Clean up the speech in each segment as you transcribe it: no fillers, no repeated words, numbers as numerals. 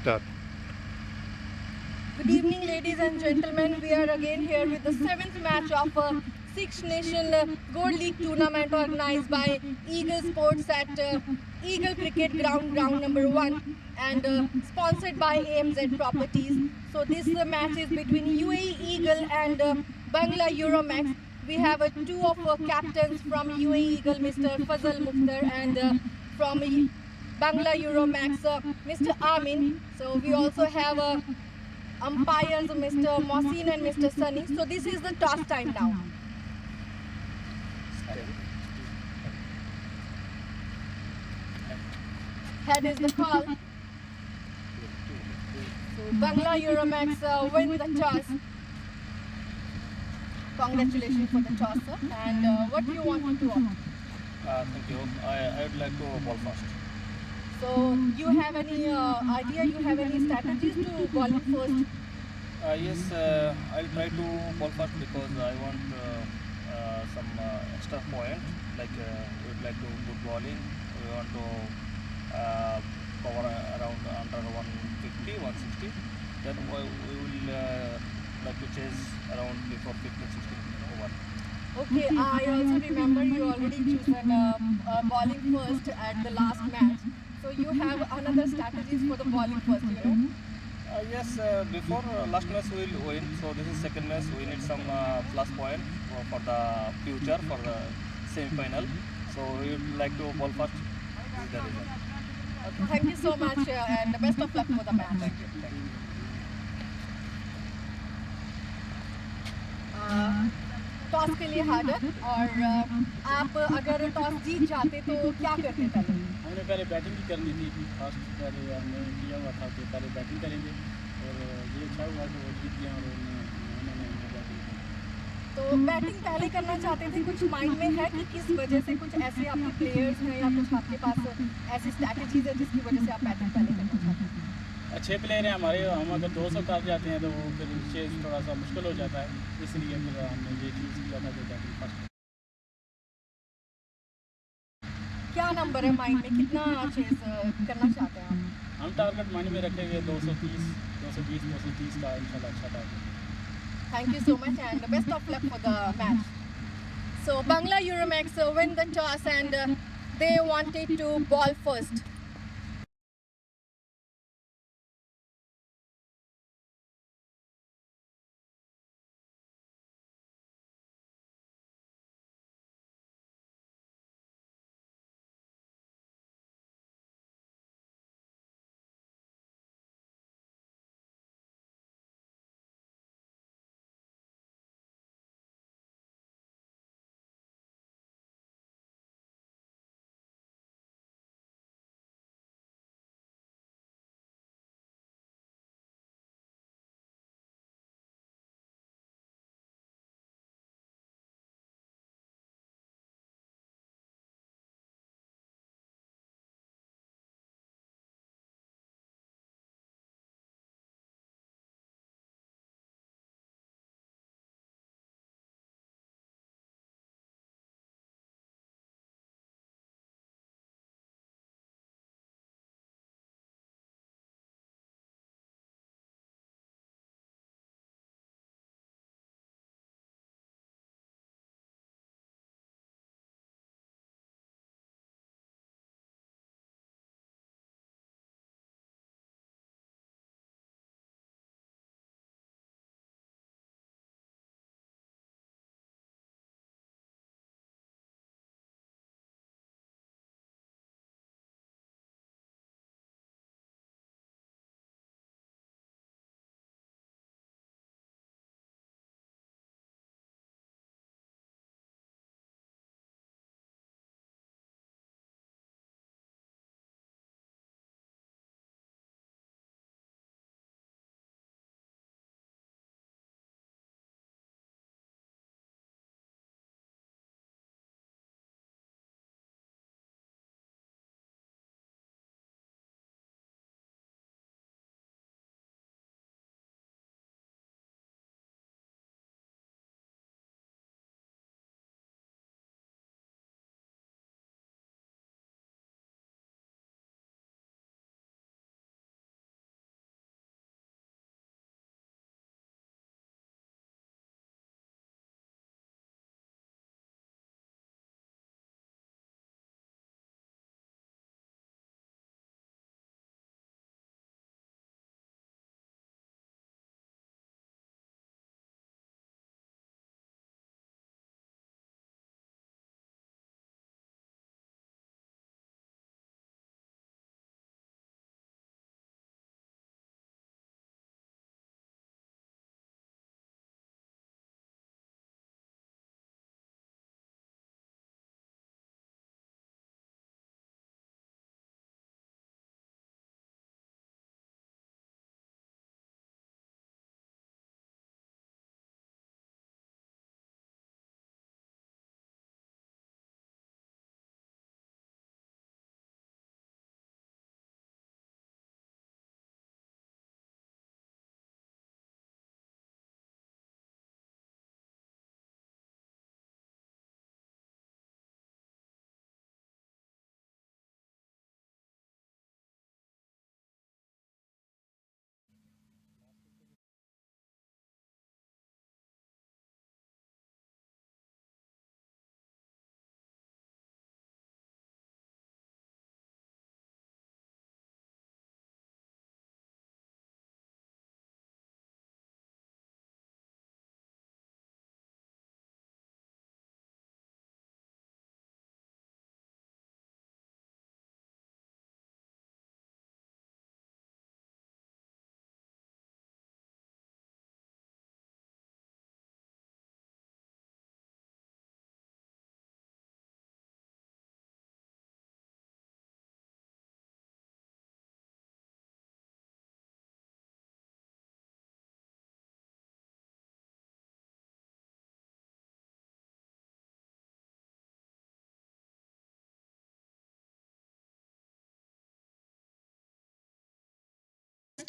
Start. Good evening, ladies and gentlemen. We are again here with the seventh match of a Six Nation Gold League tournament organized by Eagle Sports at Eagle Cricket Ground number 1, and sponsored by AMZ Properties. So this match is between UAE Eagle and Bangla Euromex. We have two of captains from UAE Eagle, Mr. Fazal Mukhtar, and from Bangla Euromax, Mr. Amin. So we also have umpires Mr. Mohsin and Mr. Sunny. So this is the toss time now. Head is the call. So Bangla Euromax win the toss. Congratulations for the toss, sir. And what do you want to do? Thank you. I would like to ball first. So you have any idea? You have any strategies to ball it first? Yes, I'll try to ball first because I want some extra point. Like we would like to good bowling. We want to cover around under 150, 160. Then we will like to chase around before 15, 16 over. Okay, I also remember you already chosen bowling first at the last match. So you have another strategies for the bowling first, you know? Yes, before last match we will win. So this is second match. We need some plus point for the future, for the semi-final. So we would like to ball first. This is the reason. Okay, thank you so much and best of luck for the match. Thank you. Thank you. Toss के लिए harder और आप अगर toss जीत जाते तो क्या करते पहले? हमने पहले बैटिंग ही करनी थी। फर्स्ट पहले हमने किया हुआ था कि पहले बैटिंग करेंगे और ये अच्छा हुआ कि वो जीत गया और उन्होंने बैटिंग की। तो बैटिंग पहले करना चाहते थे, कुछ माइंड में है कि किस वजह से? कुछ ऐसे आपके प्लेयर्स हैं या कुछ आपके पास ऐसी स्ट्रैटेजीज है जिसकी वजह से आप बैटिंग पहले करना चाहते हैं? अच्छे प्लेयर हैं हमारे, हम अगर 200 काट जाते हैं तो वो फिर चेज थोड़ा सा मुश्किल हो जाता है, इसलिए फिर हमने ये चीज़ किया था कि बैटिंग फर्स्ट। क्या नंबर है माइंड में, कितना चेज करना चाहते हैं आप? हम टारगेट माइंड में रखेंगे 220, 230 का इंशाल्लाह अच्छा target. Thank you so much and best of luck for the match. So Bangla Euromex win the toss and they wanted to ball first.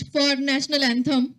request for national anthem.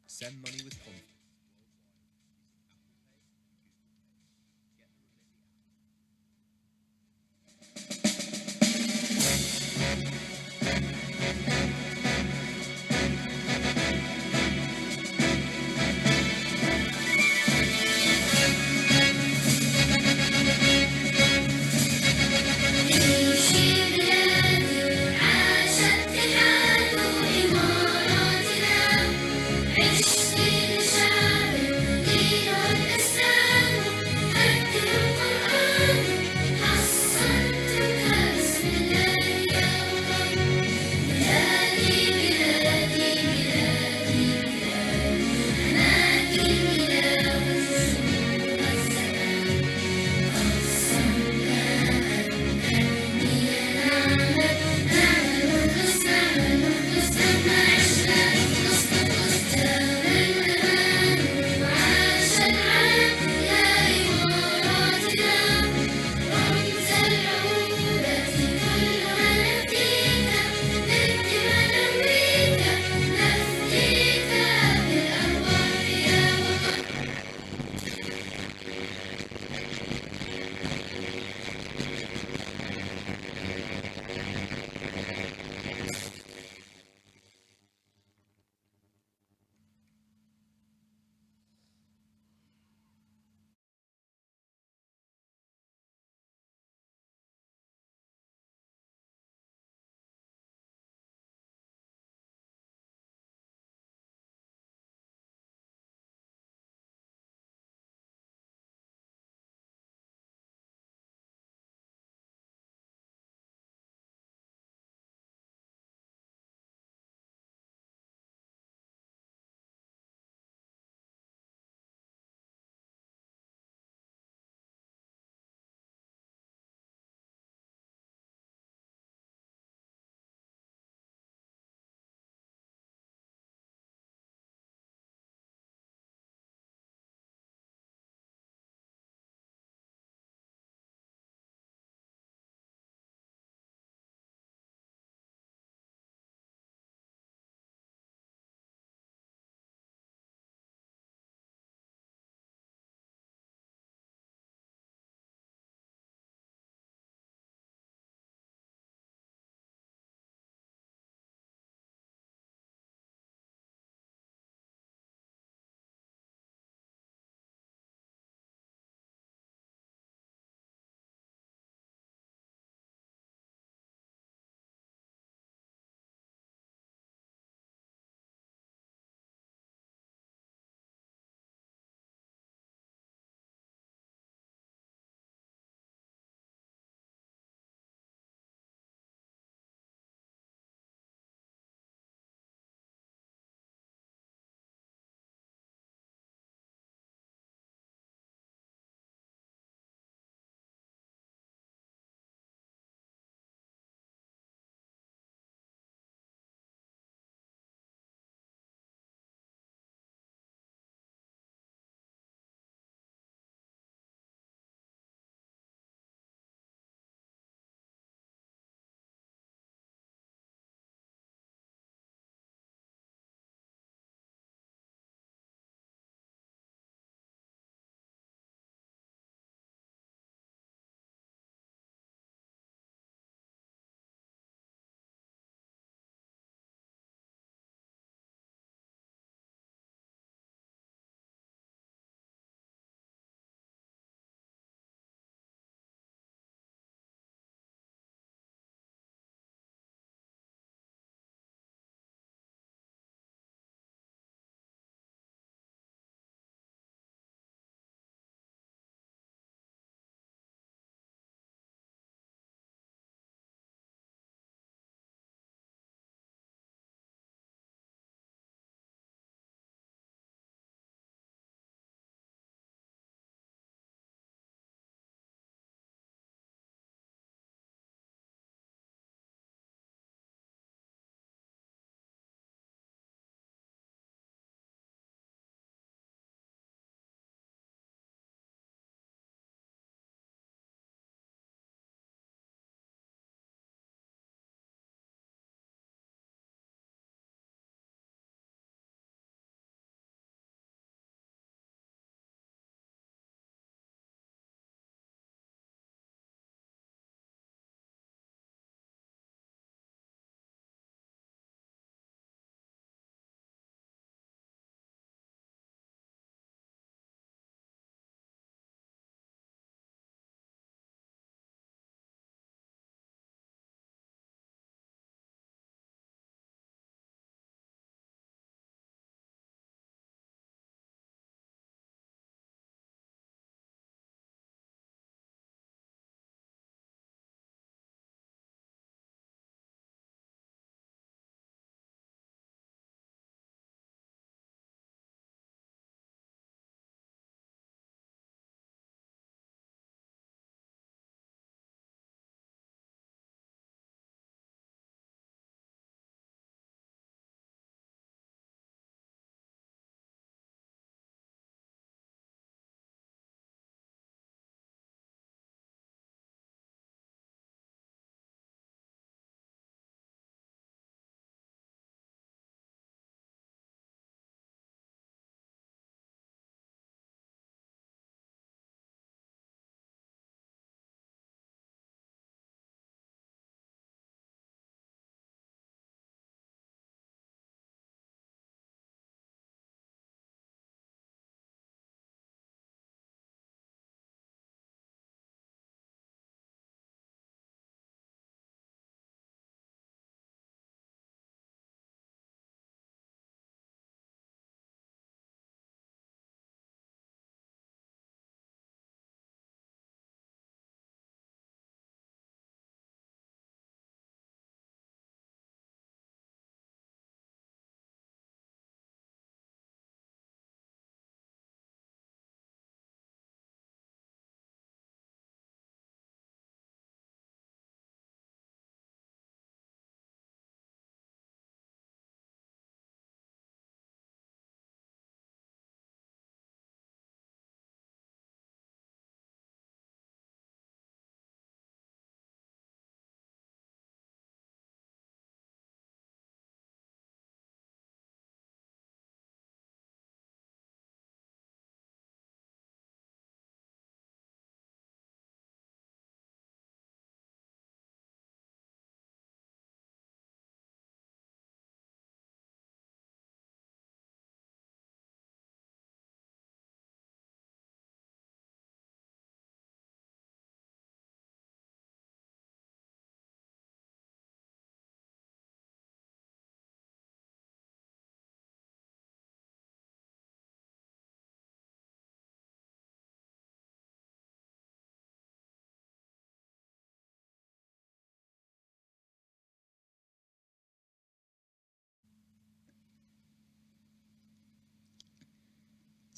Send money with confidence. عاشت الحال إماراتنا عشت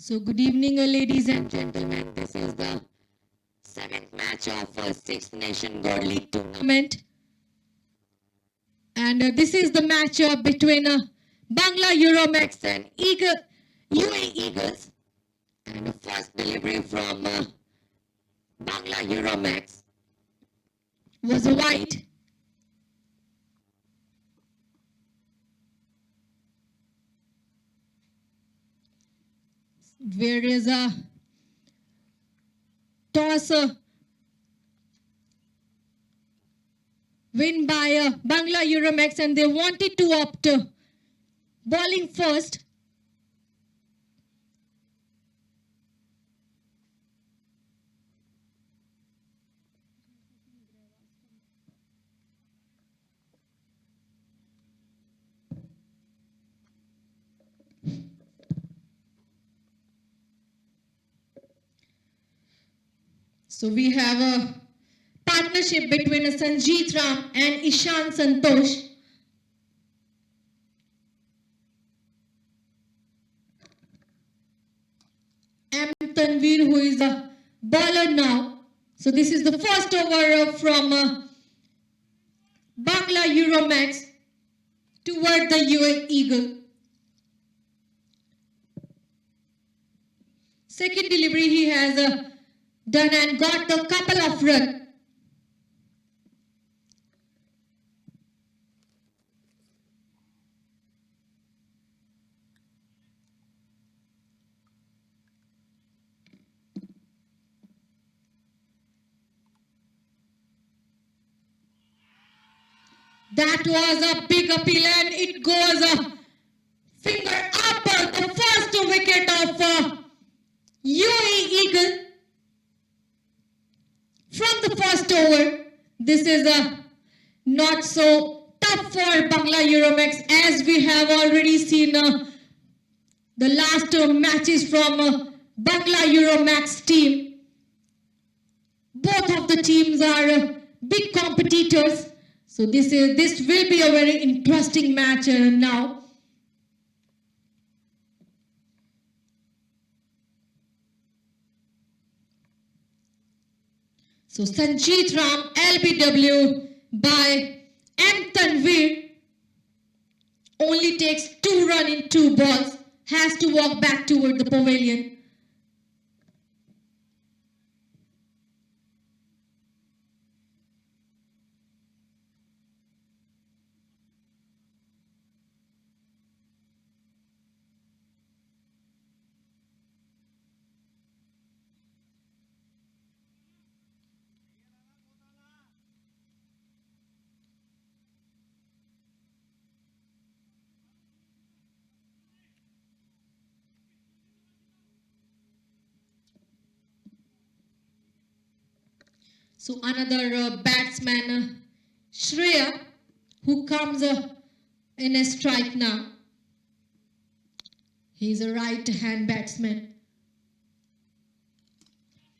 So good evening, ladies and gentlemen. This is the seventh match of Six Nation God League tournament. And this is the matchup between Bangla Euromex and UAE Eagles. And the first delivery from Bangla Euromex was a white. Where is a toss win by Bangla Euromex, and they wanted to opt bowling first. So we have a partnership between Sanjeet Ram and Ishan Santosh. M. Tanveer, who is a bowler now. So this is the first over from Bangla Euromax toward the UAE Eagle. Second delivery he has done and got a couple of runs. That was a big appeal, and it goes a finger up the first wicket of UAE Eagle from the first over. This is not so tough for Bangla Euromex, as we have already seen the last matches from Bangla Euromax team. Both of the teams are big competitors. So this will be a very interesting match now. So Sanjeet Ram LBW by M. Tanveer only takes 2 runs in 2 balls, has to walk back toward the pavilion. So another batsman, Shreya, who comes in a strike now. He's a right-hand batsman.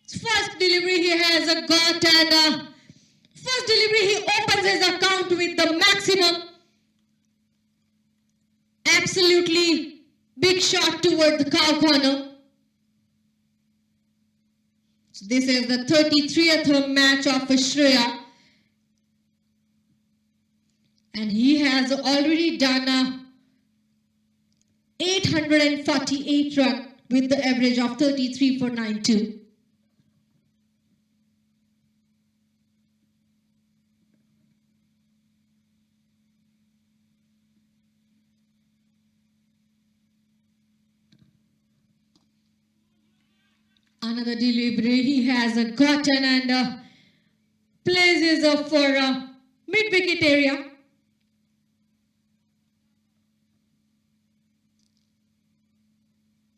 First delivery he has got, and first delivery he opens his account with the maximum. Absolutely big shot toward the cow corner. So this is the 33rd match of Shreya, and he has already done 848 runs with the average of 33 for 92. Another delivery he has gotten, and plays for mid-wicket area.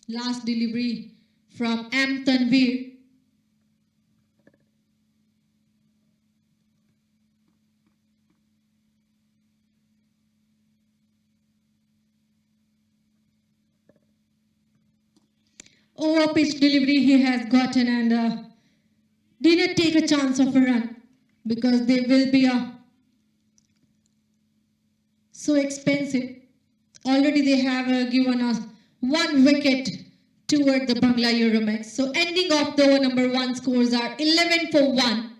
Last delivery from M. Tanveer. Over pitch delivery he has gotten, and did not take a chance of a run because they will be so expensive. Already they have given us 1 wicket toward the Bangla Euromex. So ending of the over number 1 scores are 11 for 1.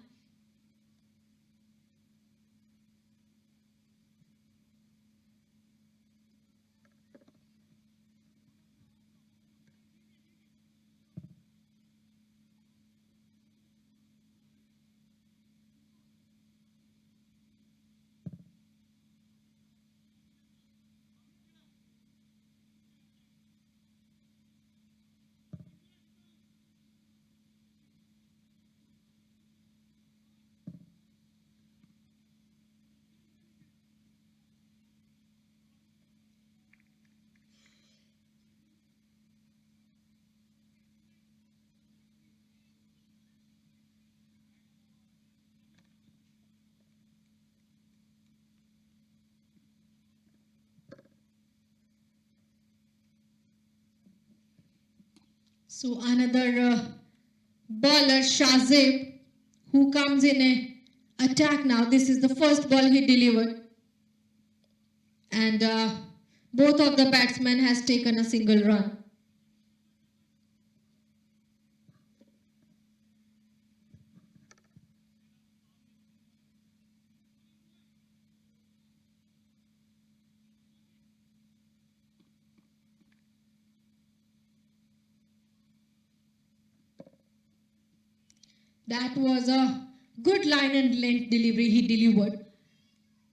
So another bowler, Shazib, who comes in a attack now. This is the first ball he delivered. And both of the batsmen has taken a single run. That was a good line and length delivery he delivered.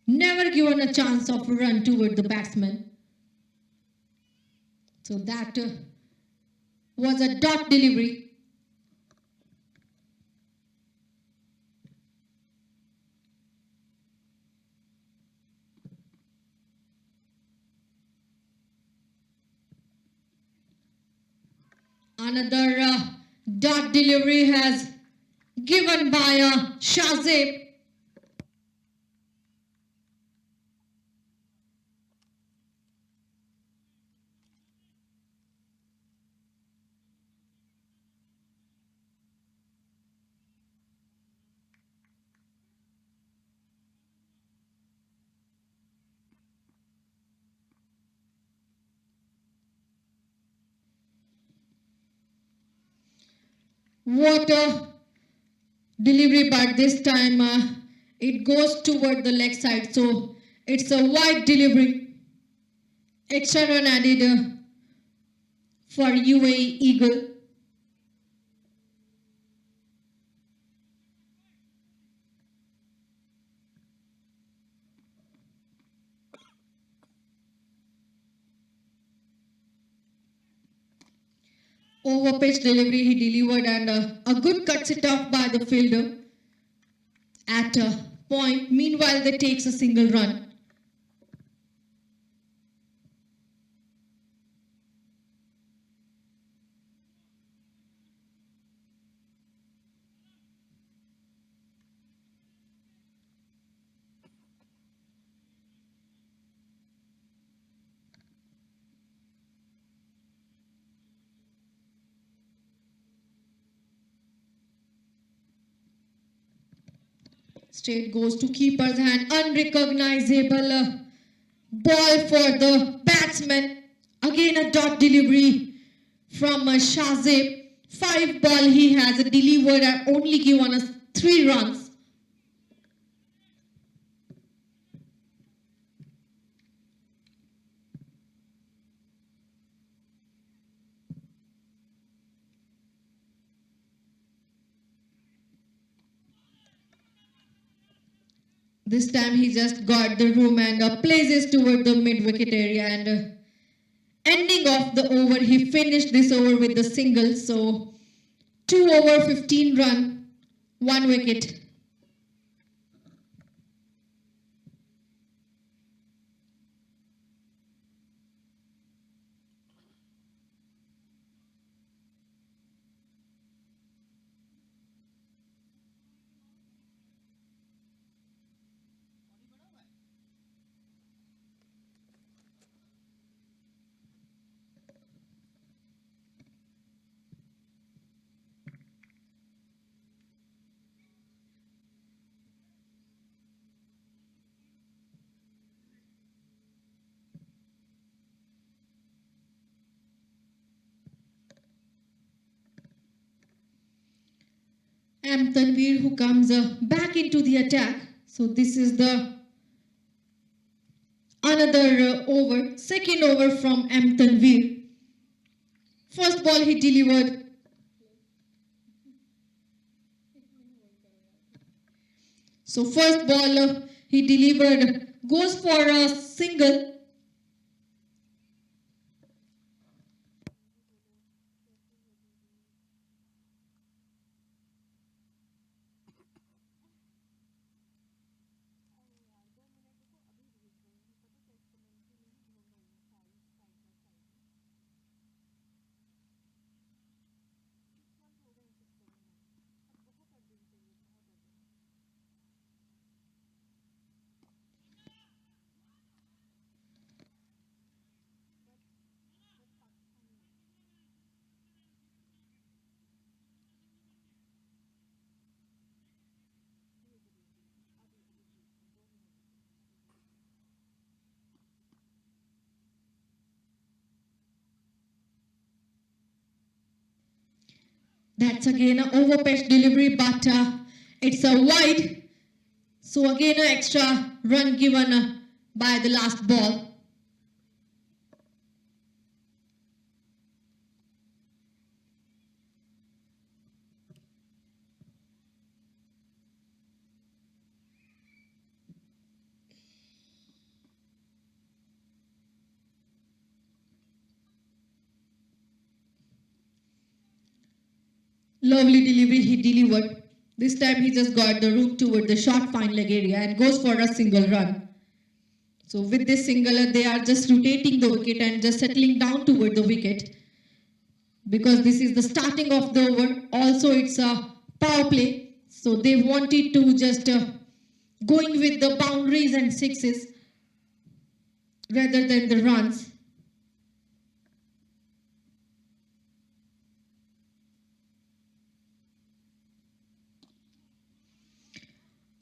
Never given a chance of a run toward the batsman. So that was a dot delivery. Another dot delivery has given by Shazib. What a delivery, but this time it goes toward the leg side, so it's a wide delivery. Extra run added for UAE Eagle. Over pitch delivery he delivered, and a good cuts it off by the fielder at a point. Meanwhile, they takes a single run. Straight goes to keeper's hand. Unrecognizable ball for the batsman. Again a dot delivery from Shazib. 5 ball he has delivered and only given us 3 runs. This time he just got the room and places toward the mid-wicket area, and ending off the over, he finished this over with the single. So 2 over 15 run, 1 wicket. M. Tanveer, who comes back into the attack. So this is the another over, second over from M. Tanveer. First ball he delivered. So first ball he delivered, goes for a single. That's again an overpitch delivery, but it's a wide. So again an extra run given by the last ball. Lovely delivery he delivered. This time he just got the rook toward the short fine leg area and goes for a single run. So with this single, they are just rotating the wicket and just settling down toward the wicket. Because this is the starting of the over. Also it's a power play. So they wanted to just going with the boundaries and sixes rather than the runs.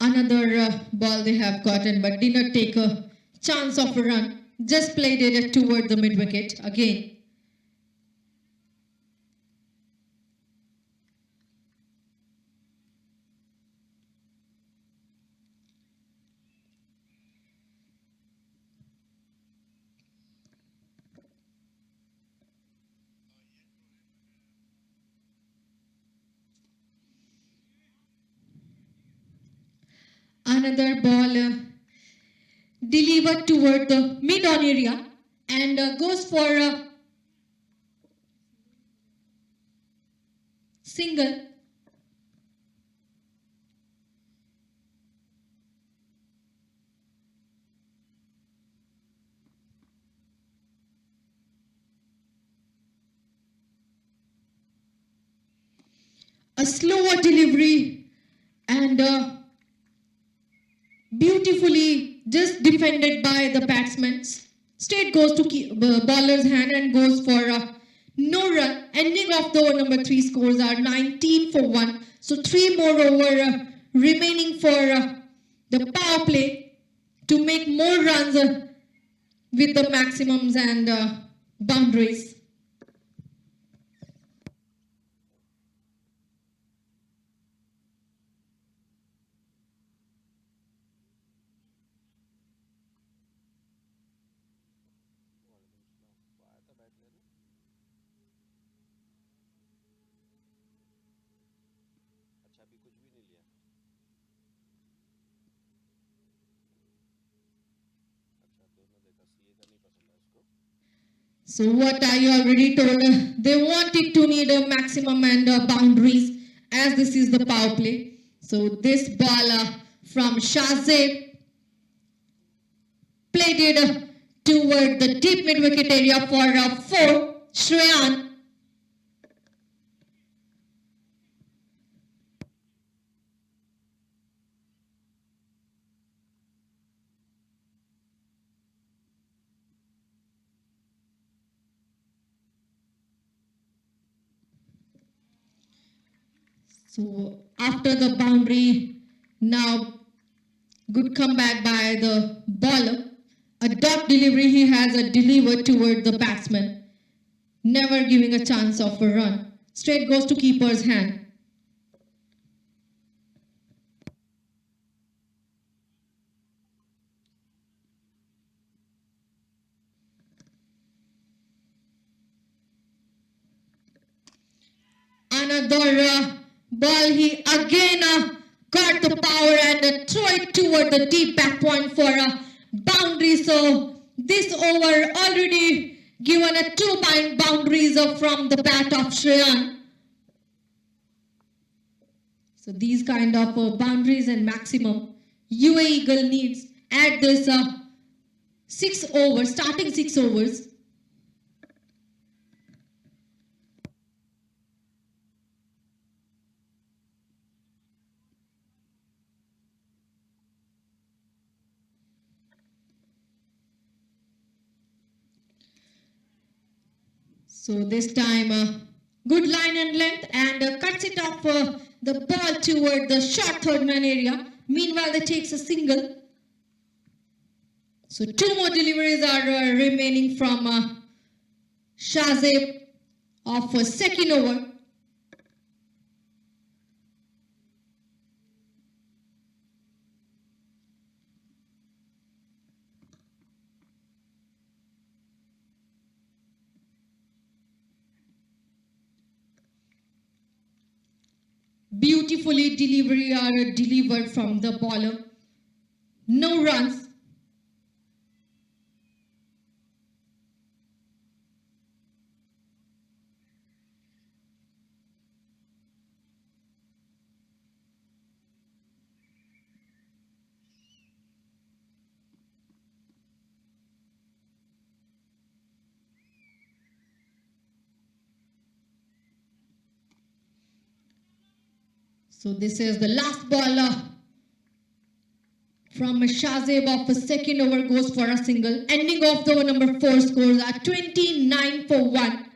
Another ball they have gotten, but did not take a chance of a run. Just played it toward the mid wicket again. Another ball delivered toward the mid-on area and goes for a single. A slower delivery and beautifully just defended by the batsman. Straight goes to bowler's hand and goes for no run. Ending of the over number 3 scores are 19 for 1. So 3 more over remaining for the power play to make more runs with the maximums and boundaries. So what I already told, they wanted to need a maximum and boundaries as this is the power play. So this ball from Shahzeb played it toward the deep mid wicket area for 4. Shreyan. So after the boundary, now good comeback by the bowler. A dot delivery he has delivered toward the batsman, never giving a chance of a run. Straight goes to keeper's hand. another ball. He again got the power and throw it toward the deep back point for a boundary. So this over already given a 2 boundaries from the bat of Shreyan. So these kind of boundaries and maximum UAE Eagle needs at this 6 overs, starting 6 overs. So this time, good line and length and cuts it off the ball toward the short third man area. Meanwhile, they takes a single. So 2 more deliveries are remaining from Shazib of second over. Beautifully delivery are delivered from the bowler. No runs. So this is the last ball from Shazib of a second over goes for a single. Ending of the over number 4 scores at 29 for 1.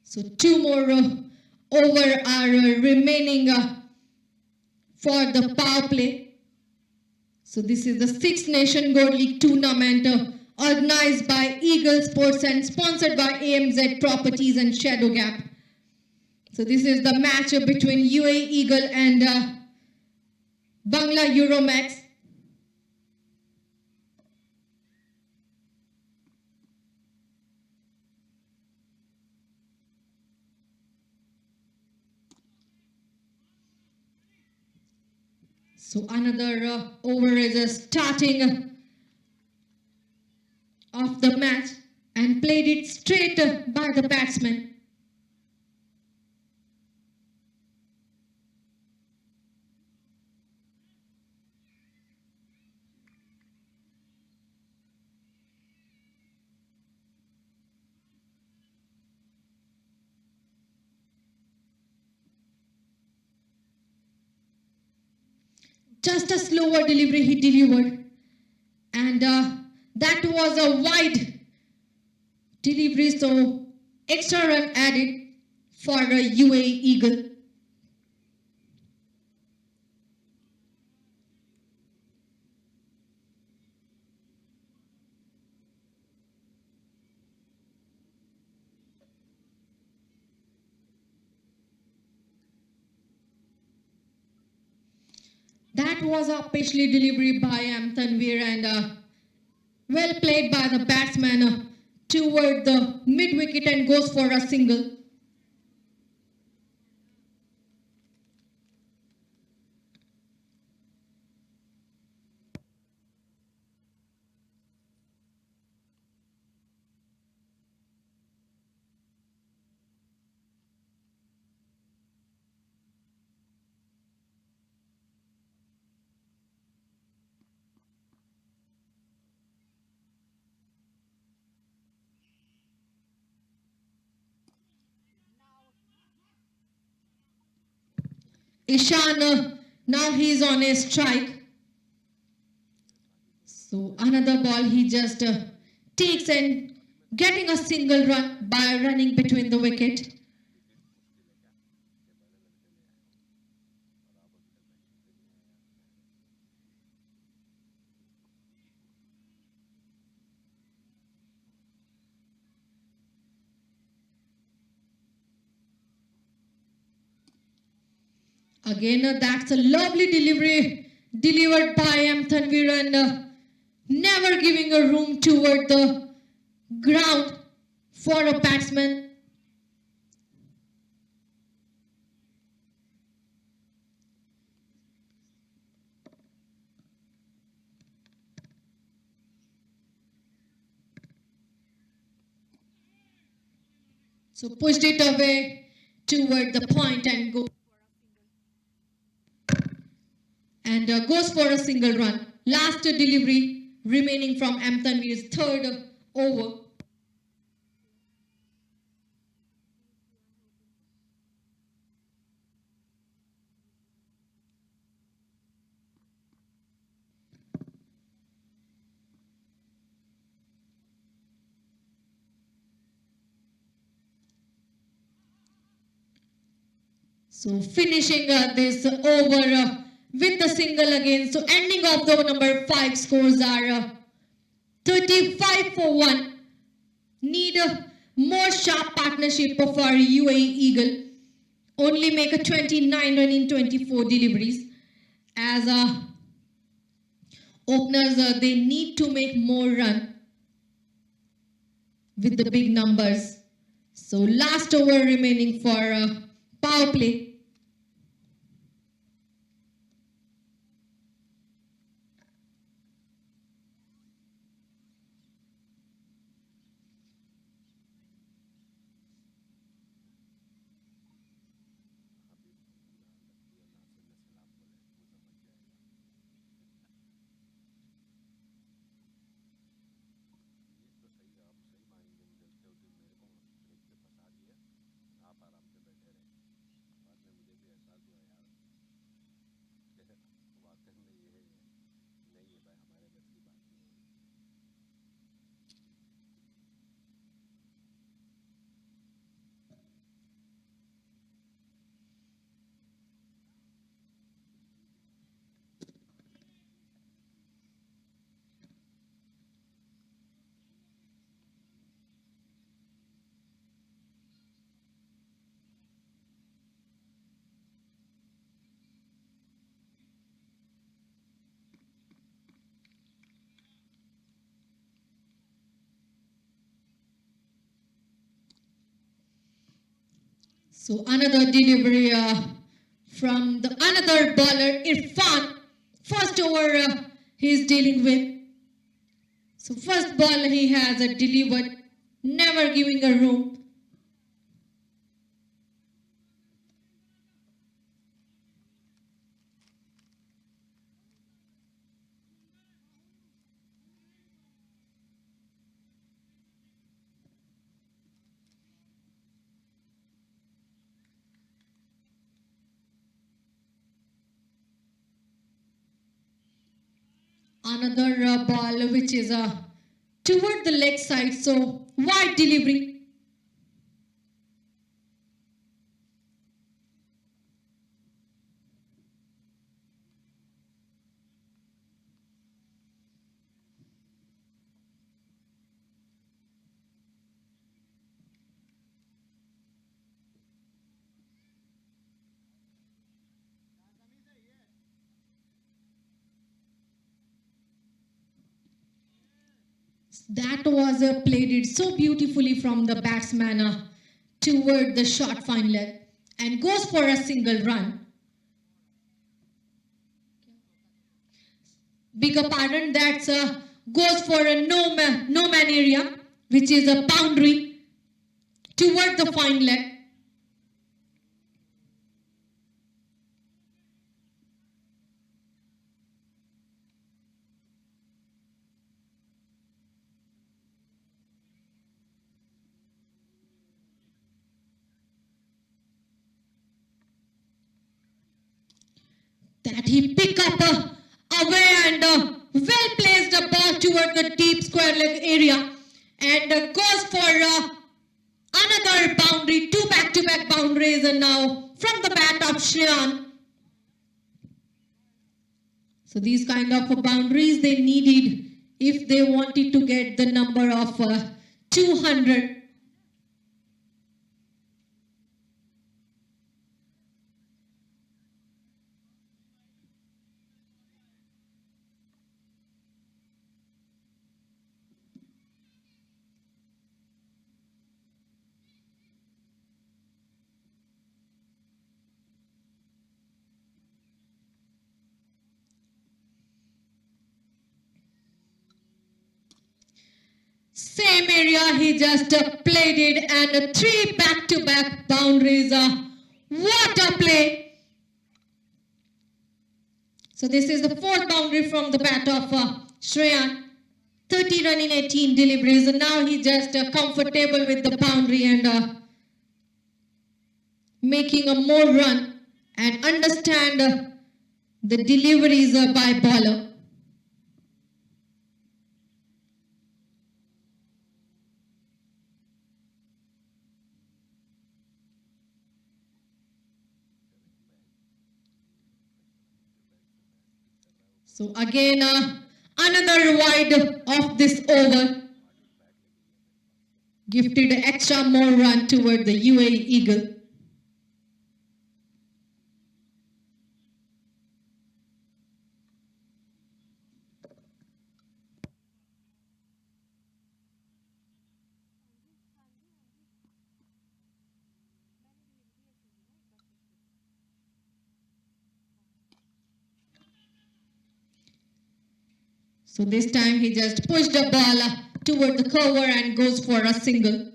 So 2 more over are remaining for the power play. So this is the Six Nation Gold League tournament organized by Eagle Sports and sponsored by AMZ Properties and Shadow Gap. So this is the match between UAE Eagle and Bangla Euromex. So another over is starting of the match and played it straight by the batsman. Just a slower delivery he delivered, and that was a wide delivery, so extra run added for UAE Eagle. That was a pitchly delivery by Tanveer and well played by the batsman toward the mid wicket and goes for a single. Ishan, now he's on a strike. So another ball he just takes and getting a single run by running between the wicket. Again, that's a lovely delivery delivered by M. Tanvir, and never giving a room toward the ground for a batsman. So pushed it away toward the point and goes for a single run. Last delivery remaining from M. Tanvir's third over. So finishing this over with the single again. So ending of the number 5 scores are 35 for 1. Need a more sharp partnership of our UAE Eagle. Only make a 29 run in 24 deliveries. As openers, they need to make more run with the big numbers. So last over remaining for power play. So another delivery from the another bowler, Irfan. First over he's dealing with. So first ball he has delivered, never giving a room. Another ball which is toward the leg side, so wide delivery. That was played it so beautifully from the batsman toward the short fine leg and goes for a single run. Bigger pardon, that's goes for a no man area, which is a boundary toward the fine leg. That he pick up away and well placed the ball toward the deep square leg area and goes for another boundary, 2 back-to-back boundaries and now from the bat of Shriyan. So these kind of boundaries they needed if they wanted to get the number of 200. Same area, he just played it, and 3 back-to-back boundaries. What a play! So this is the 4th boundary from the bat of Shreyan. 30 run in 18 deliveries. And now he just comfortable with the boundary and making a more run and understand the deliveries by bowler. So again, another wide of this over. Gifted extra more run toward the UAE Eagle. So this time he just pushed the ball toward the cover and goes for a single.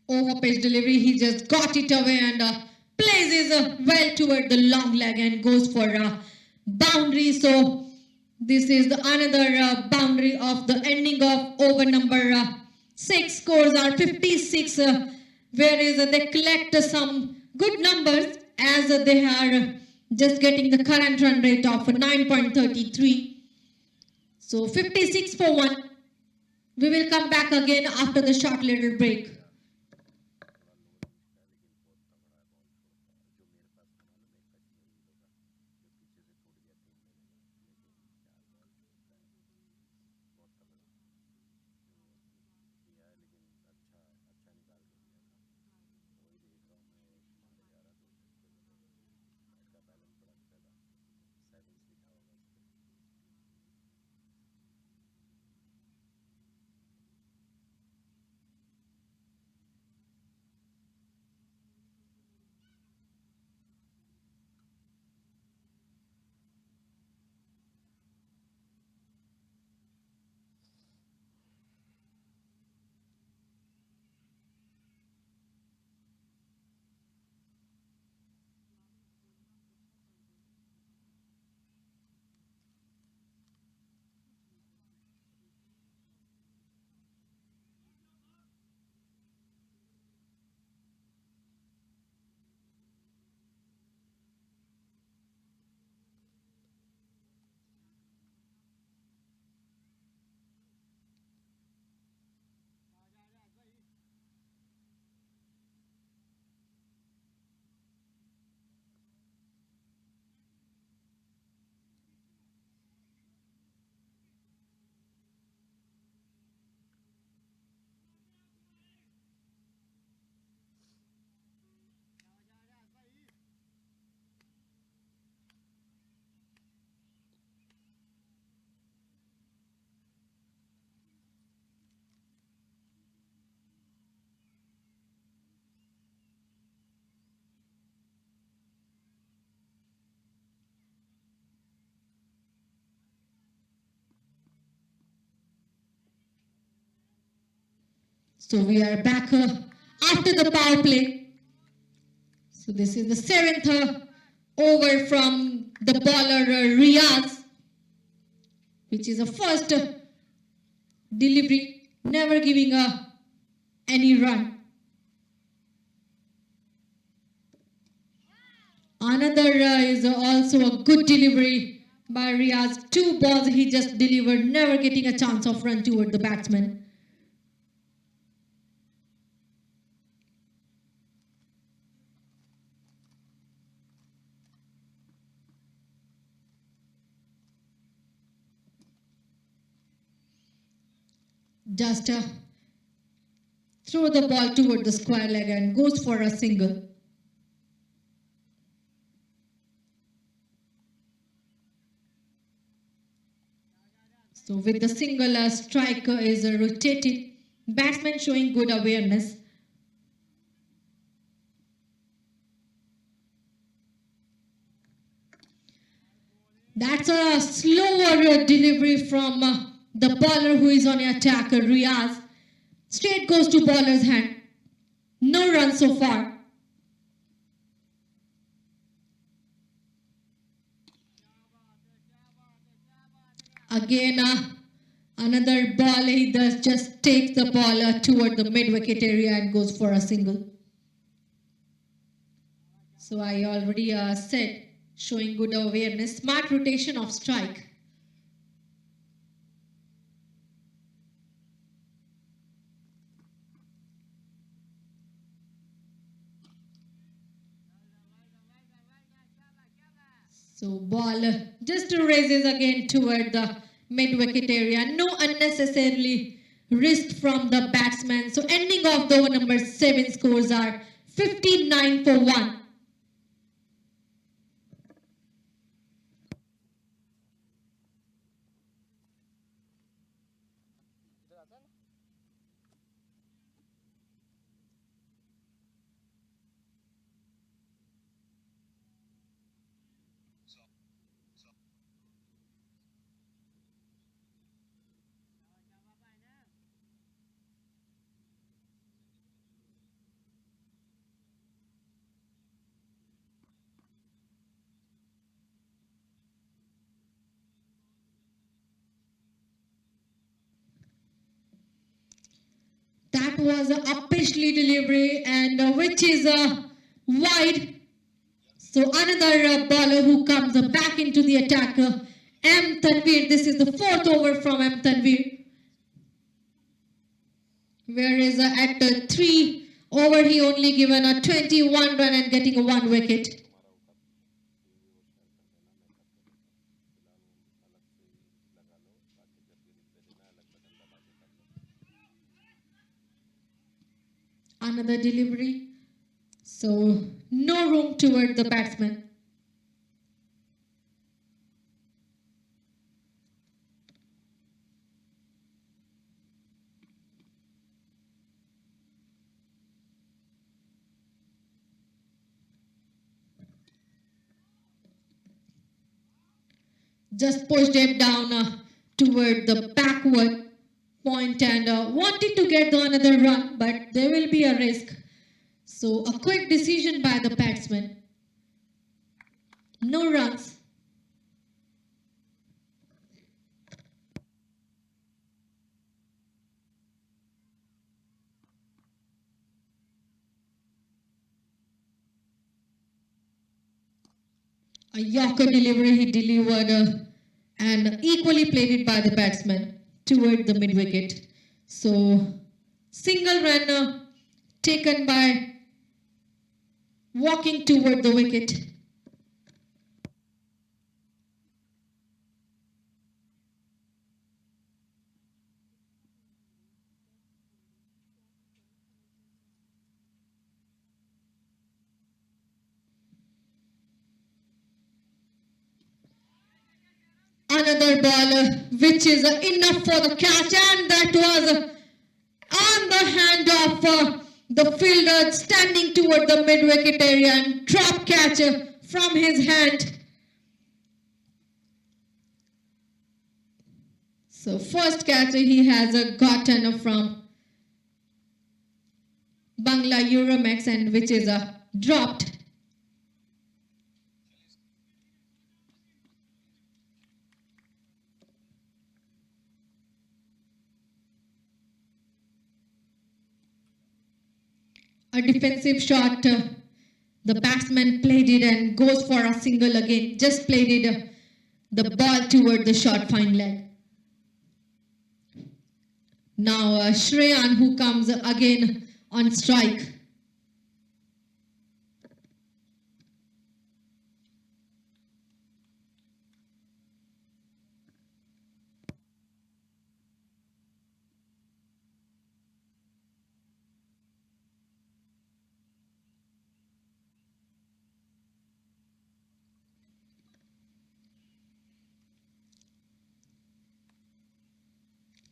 Over pitch delivery, he just got it away and places well toward the long leg and goes for a boundary. So this is the another boundary of the ending of over number 6. Scores are 56, whereas they collect some good numbers as they are just getting the current run rate of 9.33. So 56 for 1. We will come back again after the short little break. So we are back after the power play. So this is the 7th over from the bowler Riaz, which is a first delivery, never giving any run. Another is also a good delivery by Riaz. 2 balls he just delivered, never getting a chance of run toward the batsman. Just throw the ball toward the square leg and goes for a single. So with the single strike is rotated, batsman showing good awareness. That's a slower delivery from the bowler who is on attack, Riaz. Straight goes to bowler's hand. No run so far. Again, another ball. He does just takes the ball toward the mid-wicket area and goes for a single. So I already said, showing good awareness, smart rotation of strike. So ball just raises again toward the mid-wicket area. No unnecessarily risk from the batsman. So ending of the over number 7 scores are 59 for 1. That was a upishly delivery and which is wide. So another bowler who comes back into the attack, M. Tanvir. This is the 4th over from M. Tanvir. Whereas at 3 over he only given a 21 run and getting a 1 wicket. Another delivery. So no room toward the batsman. Just pushed it down toward the backward point and wanted to get the another run, but there will be a risk. So a quick decision by the batsman. No runs. A Yorker delivery he delivered and equally played it by the batsman toward the mid-wicket. So single run taken by walking toward the wicket. Another ball which is enough for the catch, and that was on the hand of the fielder standing toward the mid-wicket area and drop catch from his hand. So first catch he has gotten from Bangla Euromex and which is dropped. A defensive shot, the batsman played it and goes for a single again. Just played it, the ball toward the short fine leg. Now Shreyan who comes again on strike.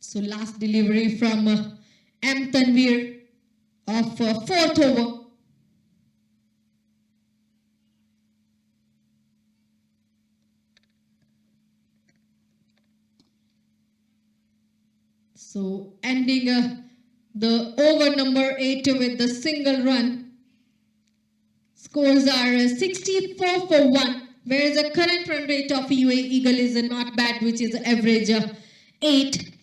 So last delivery from M. Tanvir of fourth over. So ending the over number 8 with the single run. Scores are 64 for 1, whereas the current run rate of UAE Eagle is not bad, which is average 8.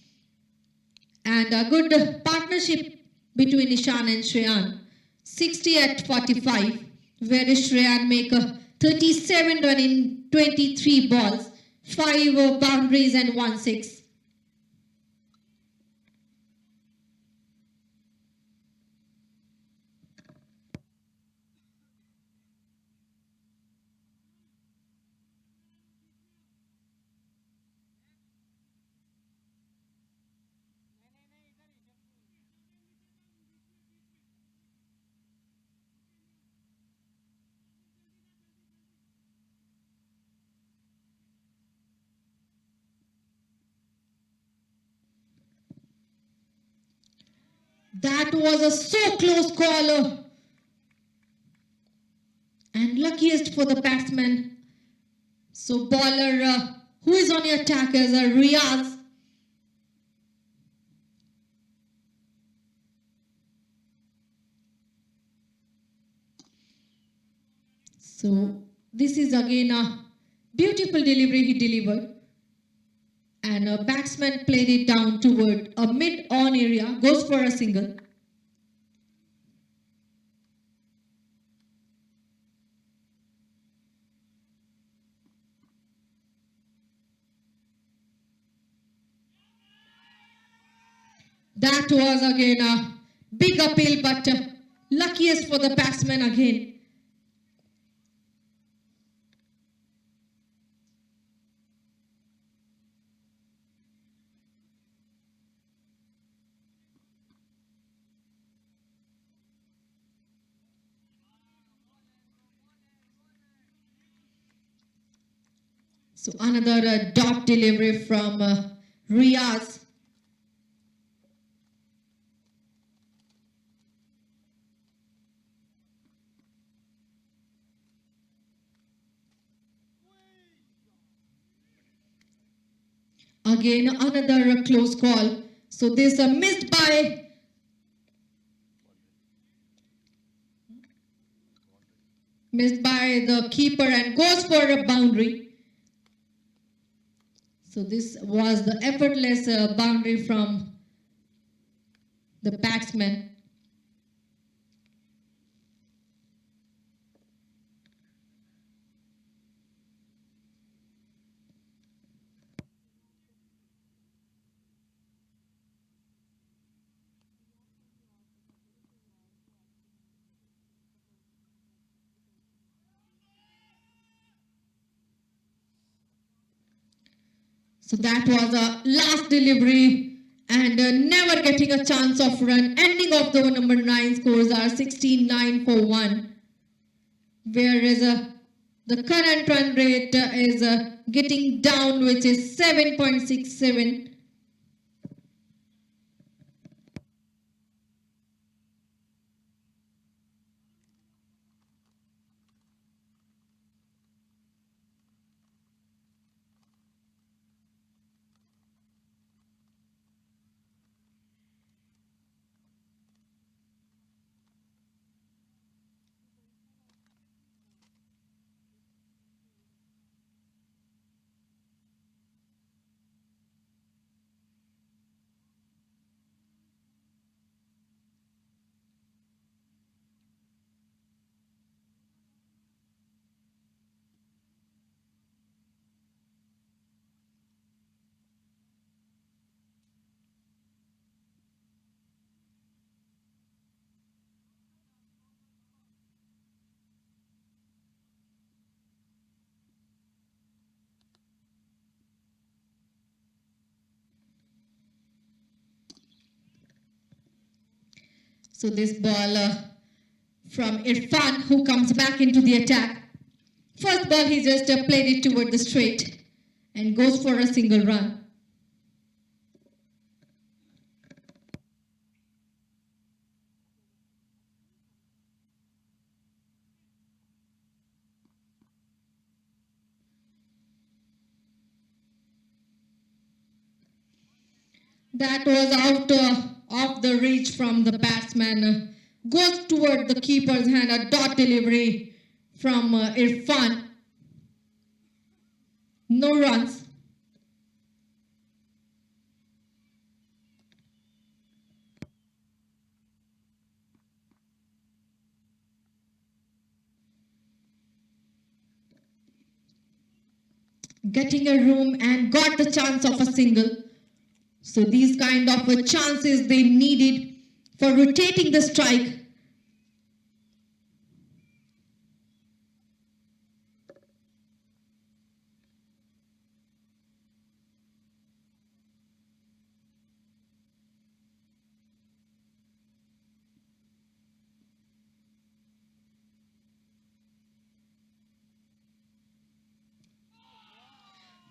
And a good partnership between Ishan and Shreyan. 60 at 45, whereas Shreyan make a 37 run in 23 balls, 5 boundaries and 1 6. That was a so close call. And luckiest for the batsman. So bowler who is on the attack is Riaz. So this is again a beautiful delivery he delivered. And a batsman played it down toward a mid-on area, goes for a single. That was again a big appeal, but luckiest for the batsman again. So another dot delivery from Riaz. Again, another close call. So this missed by the keeper and goes for a boundary. So this was the effortless boundary from the batsman. So that was a last delivery and never getting a chance of run. Ending of the over number 9, scores are 69 for 1. Whereas the current run rate is getting down, which is 7.67. So this ball from Irfan, who comes back into the attack. First ball, he just played it toward the straight and goes for a single run. That was out of the reach from the batsman. Goes toward the keeper's hand, a dot delivery from Irfan. No runs. Getting a room and got the chance of a single. So these kind of chances they needed for rotating the strike.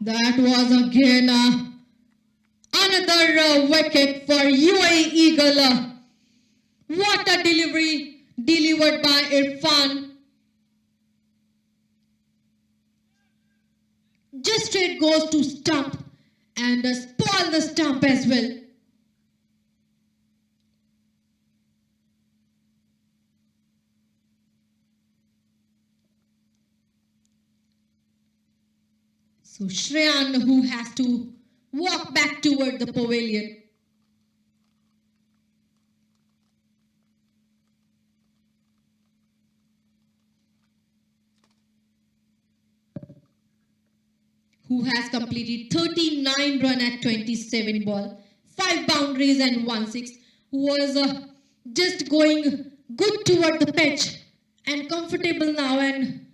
That was again another wicket for UAE Eagle. What a delivery delivered by Irfan. Just straight goes to stump and spoil the stump as well. So Shreyan, who has to walk back toward the pavilion. Who has completed 39 runs at 27 ball, 5 boundaries and 1 6, who was just going good toward the pitch and comfortable now and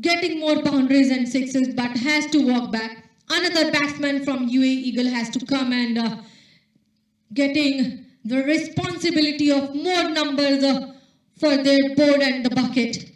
getting more boundaries and sixes, but has to walk back. Another batsman from UAE Eagle has to come and getting the responsibility of more numbers for their board and the bucket.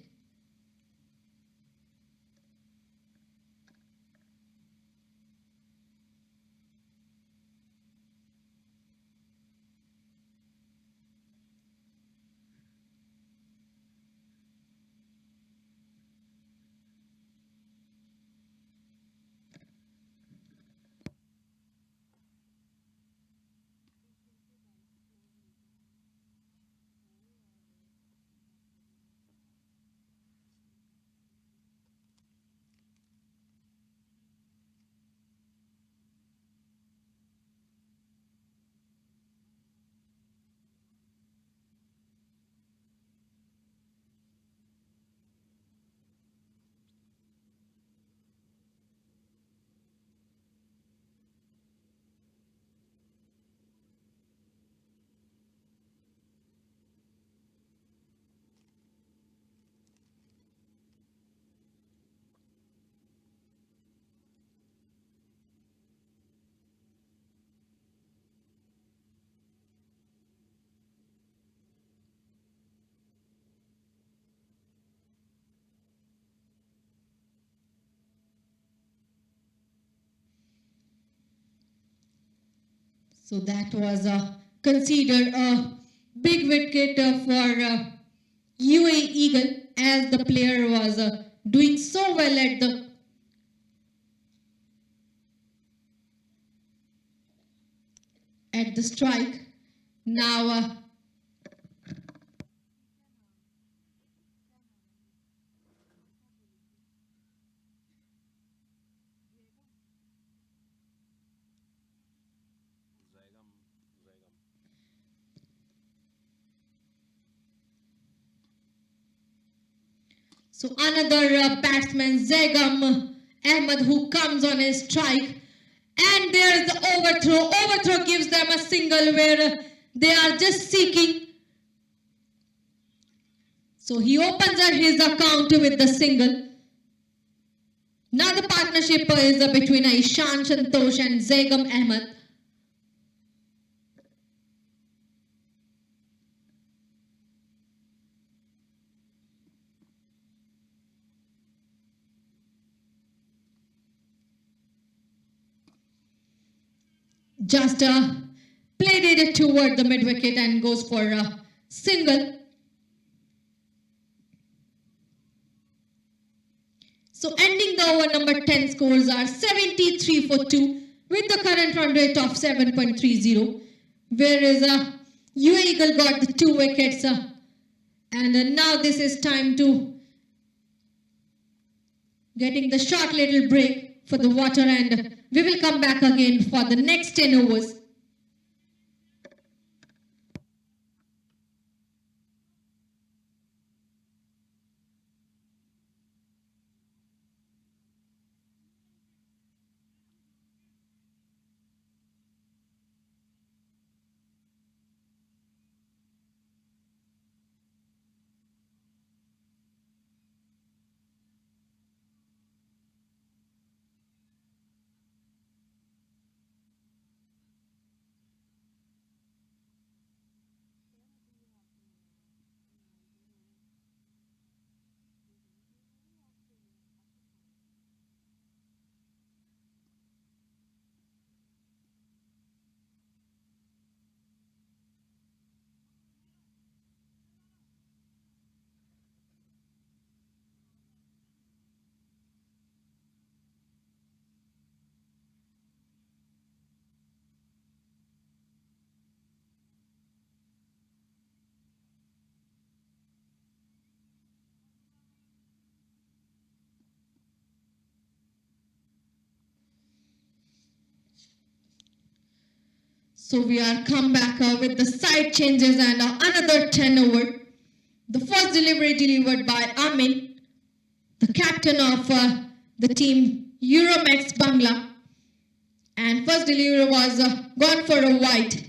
So that was considered a big wicket for UAE Eagle, as the player was doing so well at the strike. Now so another batsman, Zegam Ahmed, who comes on a strike, and there's the overthrow. Overthrow gives them a single where they are just seeking. So he opens his account with the single. Now the partnership is between Ishan Santosh and Zegam Ahmed. Just played it toward the mid wicket and goes for a single. So ending the over, number 10 scores are 73 for 2 with the current run rate of 7.30. whereas UAE Eagle got the 2 wickets. And now this is time to getting the short little break for the water, and we will come back again for the next 10 overs. So we are come back with the side changes and another 10 over. The first delivery delivered by Amin, the captain of the team Euromex Bangla. And first delivery was gone for a wide.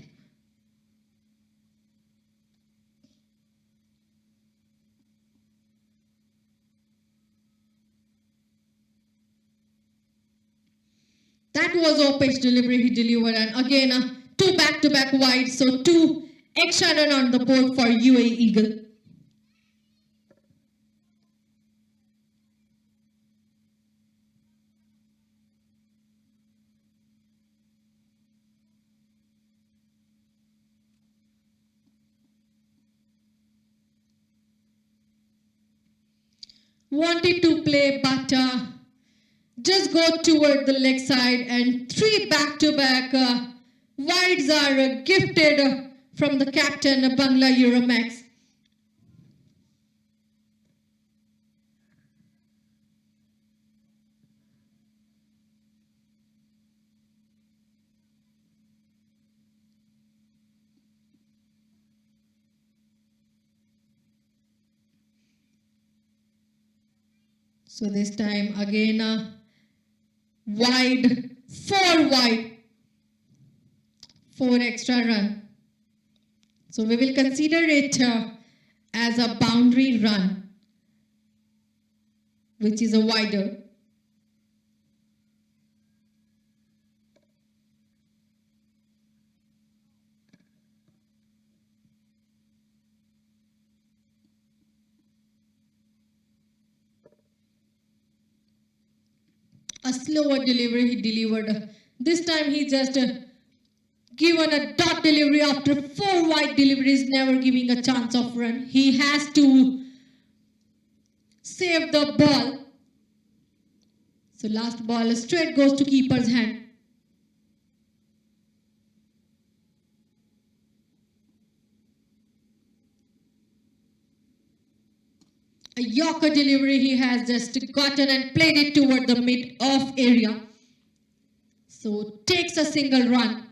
That was Opesh delivery he delivered, and again 2 back-to-back wide, so 2 extra run on the board for UAE Eagle. Wanted to play, but just go toward the leg side, and 3 back-to-back wides are gifted from the captain Bangla Euromex. So this time again wide, 4 wide, 4 extra run. So we will consider it as a boundary run, which is a wider. A slower delivery he delivered. This time he just given a dot delivery after 4 wide deliveries, never giving a chance of run. He has to save the ball. So last ball straight goes to keeper's hand. A Yorker delivery he has just gotten and played it toward the mid-off area. So takes a single run.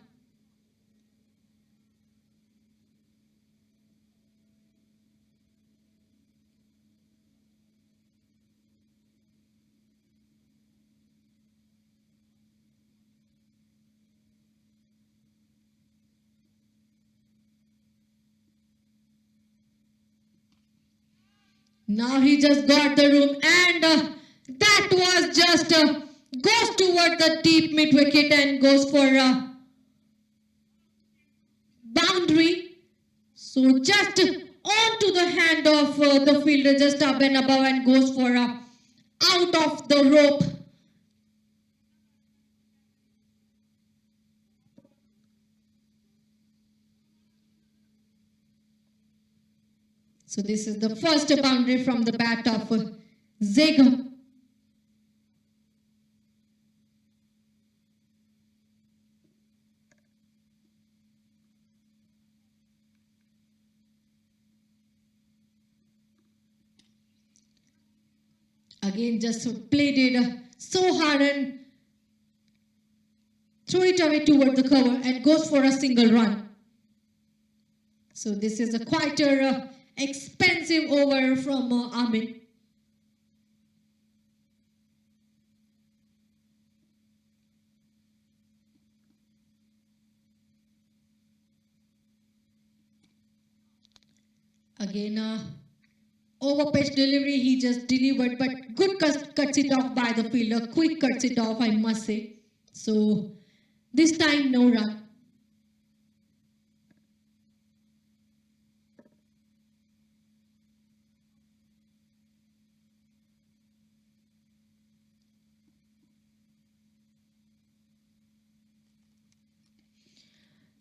Now he just got the room, and that was just goes toward the deep mid wicket and goes for a boundary. So just onto the hand of the fielder, just up and above, and goes for a out of the rope. So this is the first boundary from the bat of Zeg. Again, just played it so hard and threw it away toward the cover and goes for a single run. So this is a quite expensive over from Amin. Again, over pitch delivery, he just delivered, but good cuts it off by the fielder. Quick cuts it off, I must say. So this time, no run.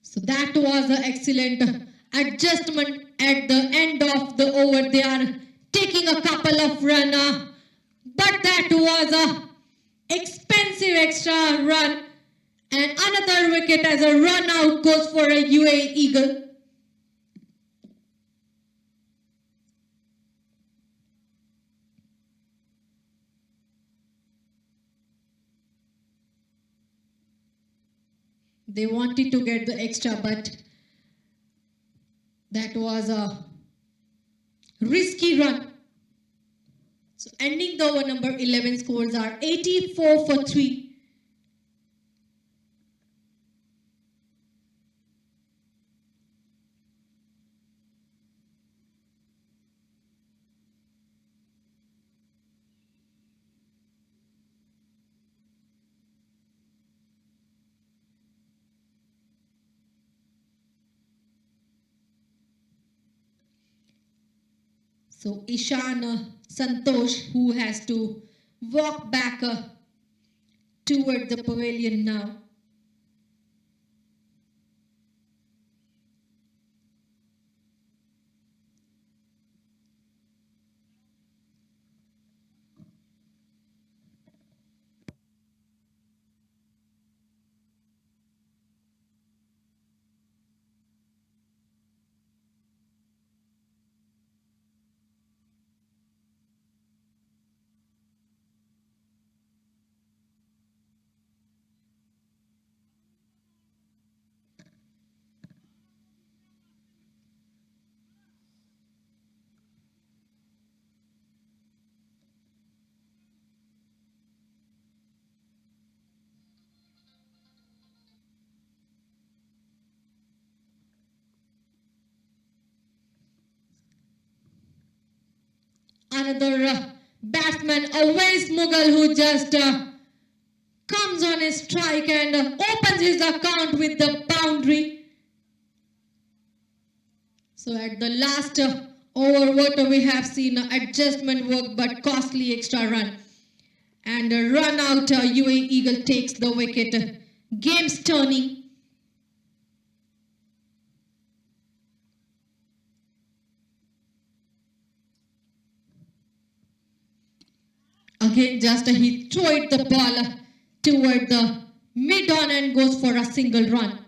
So that was an excellent adjustment at the end of the over. They are taking a couple of runs, but that was a expensive extra run. And another wicket as a run out goes for a UAE Eagle. They wanted to get the extra, but that was a risky run. So ending the over, number 11 scores are 84 for 3. So Ishan Santosh, who has to walk back toward the pavilion now. Another batsman, Awais Mughal, who just comes on a strike and opens his account with the boundary. So at the last over, what we have seen, adjustment work but costly extra run. And a run out, UAE Eagle takes the wicket. Game's turning. Again, just he threw the ball toward the mid-on and goes for a single run.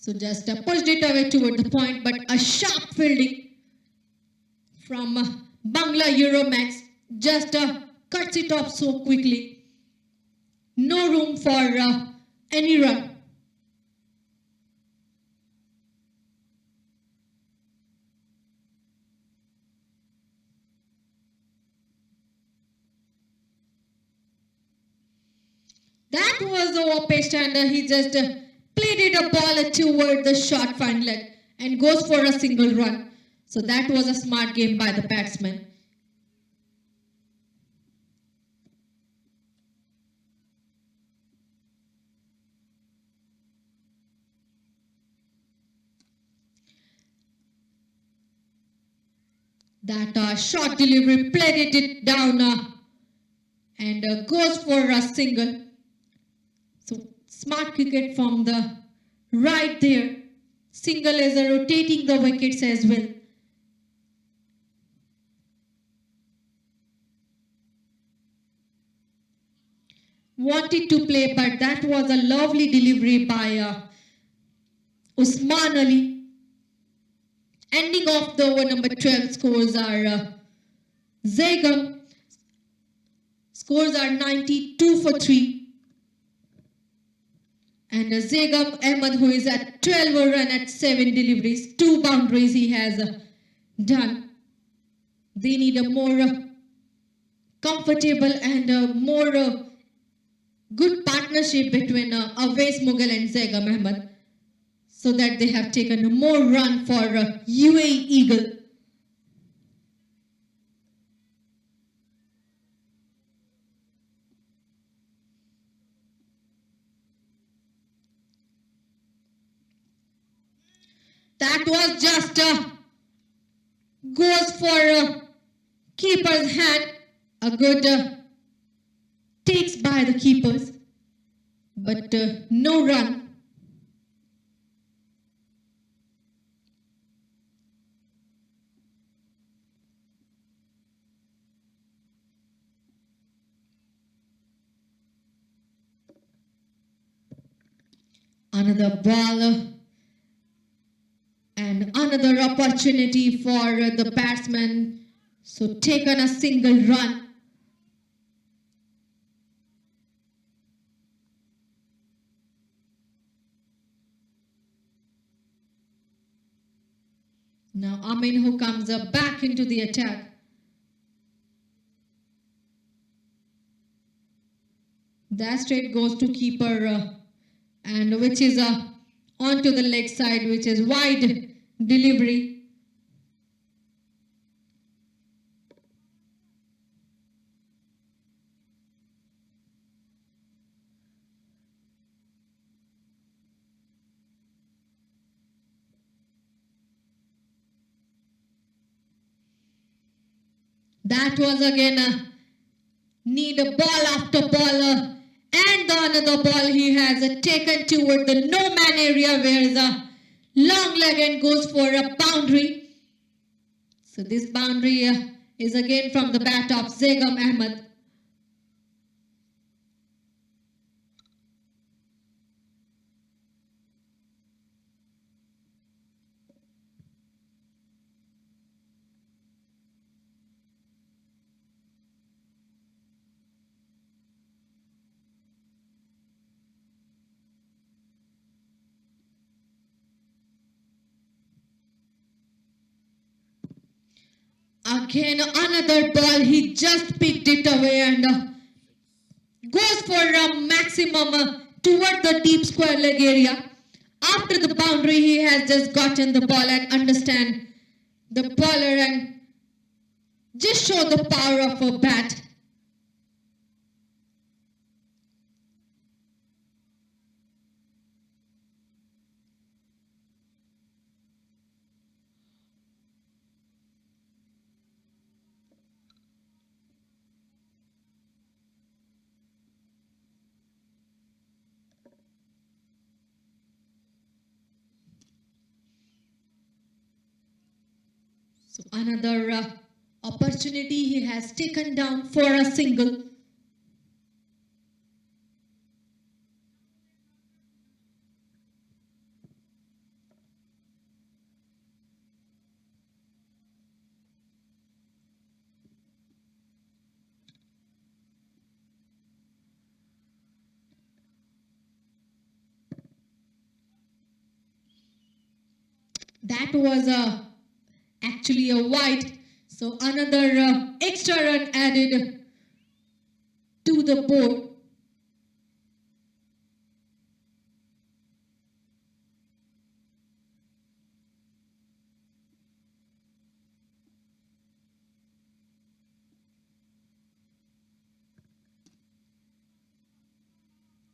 So just pushed it away toward the point, but a sharp fielding from Bangla Euromex just cuts it off so quickly. No room for any run. That was over pitched and he just played a ball toward the short fine leg and goes for a single run. So that was a smart game by the batsman. That short delivery played it down and goes for a single. So smart cricket from the right there. Single is rotating the wickets as well. Wanted to play, but that was a lovely delivery by Usman Ali. Ending off the over number 12 scores are Zegam. Scores are 92 for 3. And Zegam Ahmed, who is at 12 run at 7 deliveries, 2 boundaries he has done. They need a more comfortable and more good partnership between Awais Mughal and Zegam Ahmed, so that they have taken more run for UAE Eagle. That was just goes for keeper's hand. A good takes by the keepers, but no run. Another ball and another opportunity for the batsman. So taken a single run. Now Amin, who comes back into the attack. That straight goes to keeper and which is onto the leg side, which is wide delivery. That was again need a ball after ball, and the another ball he has taken toward the no man area where the long leg and goes for a boundary. So this boundary is again from the bat of Zegam Ahmed. Again, another ball, he just picked it away and goes for a maximum toward the deep square leg area. After the boundary, he has just gotten the ball and understand the bowler and just show the power of a bat. So another opportunity he has taken down for a single. That was actually a wide. So another extra run added to the board.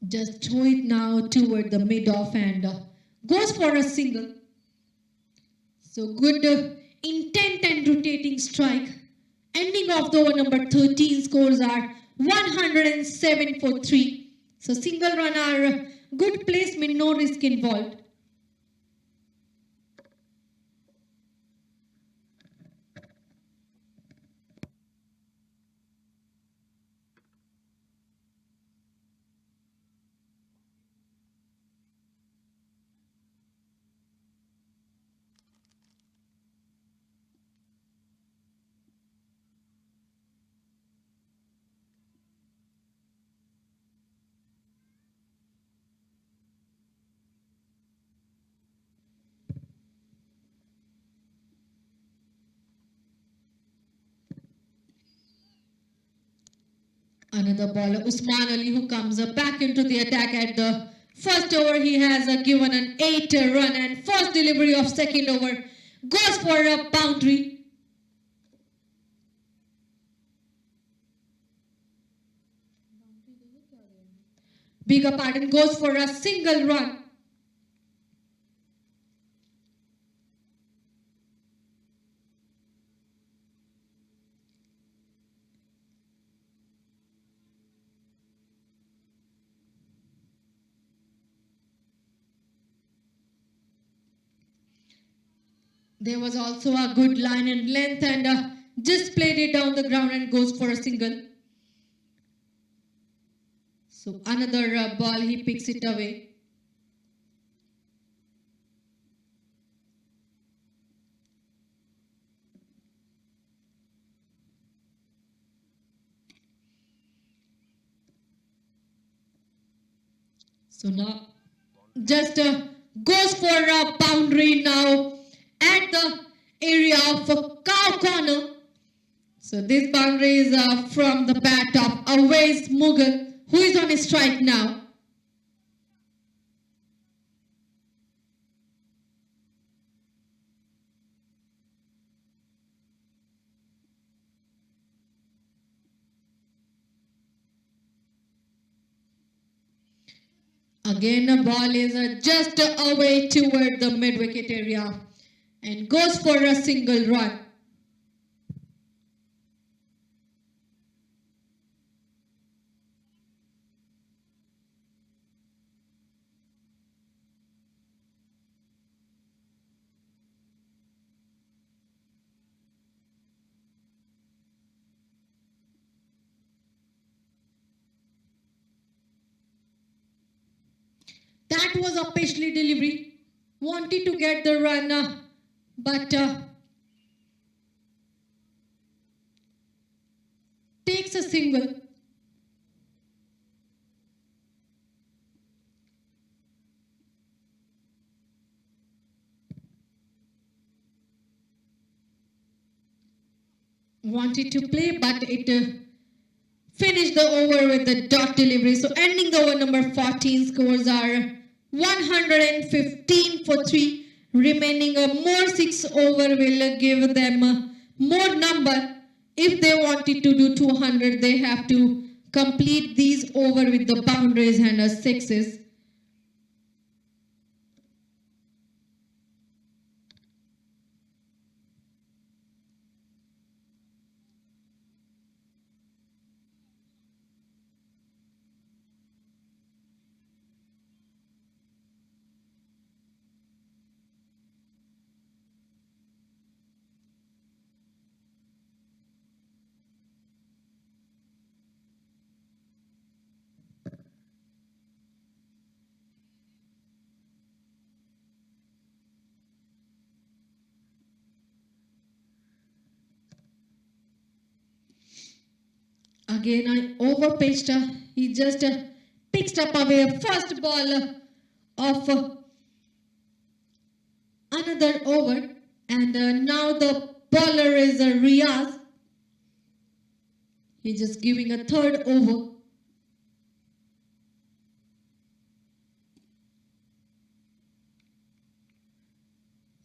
Just throw it now toward the mid-off and goes for a single. So good intent and rotating strike. Ending off the over number 13, scores are 107 for 3. So single run are good placement, no risk involved. Another bowler, Usman Ali, who comes back into the attack at the first over. He has given an 8-run, and first delivery of second over goes for a boundary. Bigger pardon, goes for a single run. There was also a good line and length, and just played it down the ground and goes for a single. So another ball, he picks it away. So now just goes for a boundary now at the area of cow corner. So this boundary is from the bat of Awais Mughal, who is on his strike now. Again, a ball is just away toward the mid-wicket area and goes for a single run. That was a pastely delivery. Wanted to get the run, but takes a single. Wanted to play, but it finished the over with the dot delivery. So ending the over number 14, scores are 115 for 3. Remaining more 6 over will give them more number. If they wanted to do 200, they have to complete these over with the boundaries and sixes. Again, I overpitched. He just picked up away a first ball of another over. And now the bowler is Riaz. He's just giving a third over.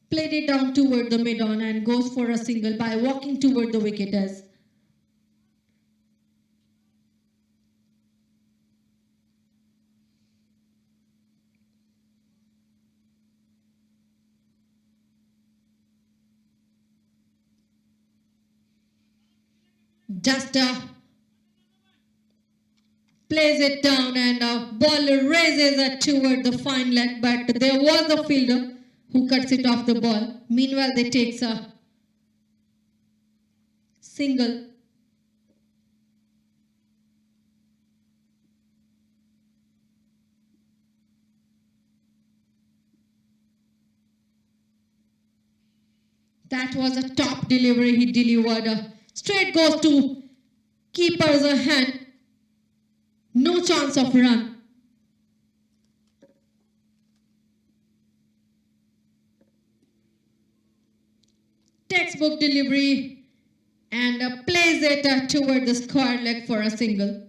Played it down toward the mid-on and goes for a single by walking toward the wicket as just plays it down, and ball raises toward the fine leg, but there was a fielder who cuts it off the ball. Meanwhile, they takes a single. That was a top delivery he delivered. Straight goes to keeper's hand. No chance of run. Textbook delivery and plays it toward the square leg for a single.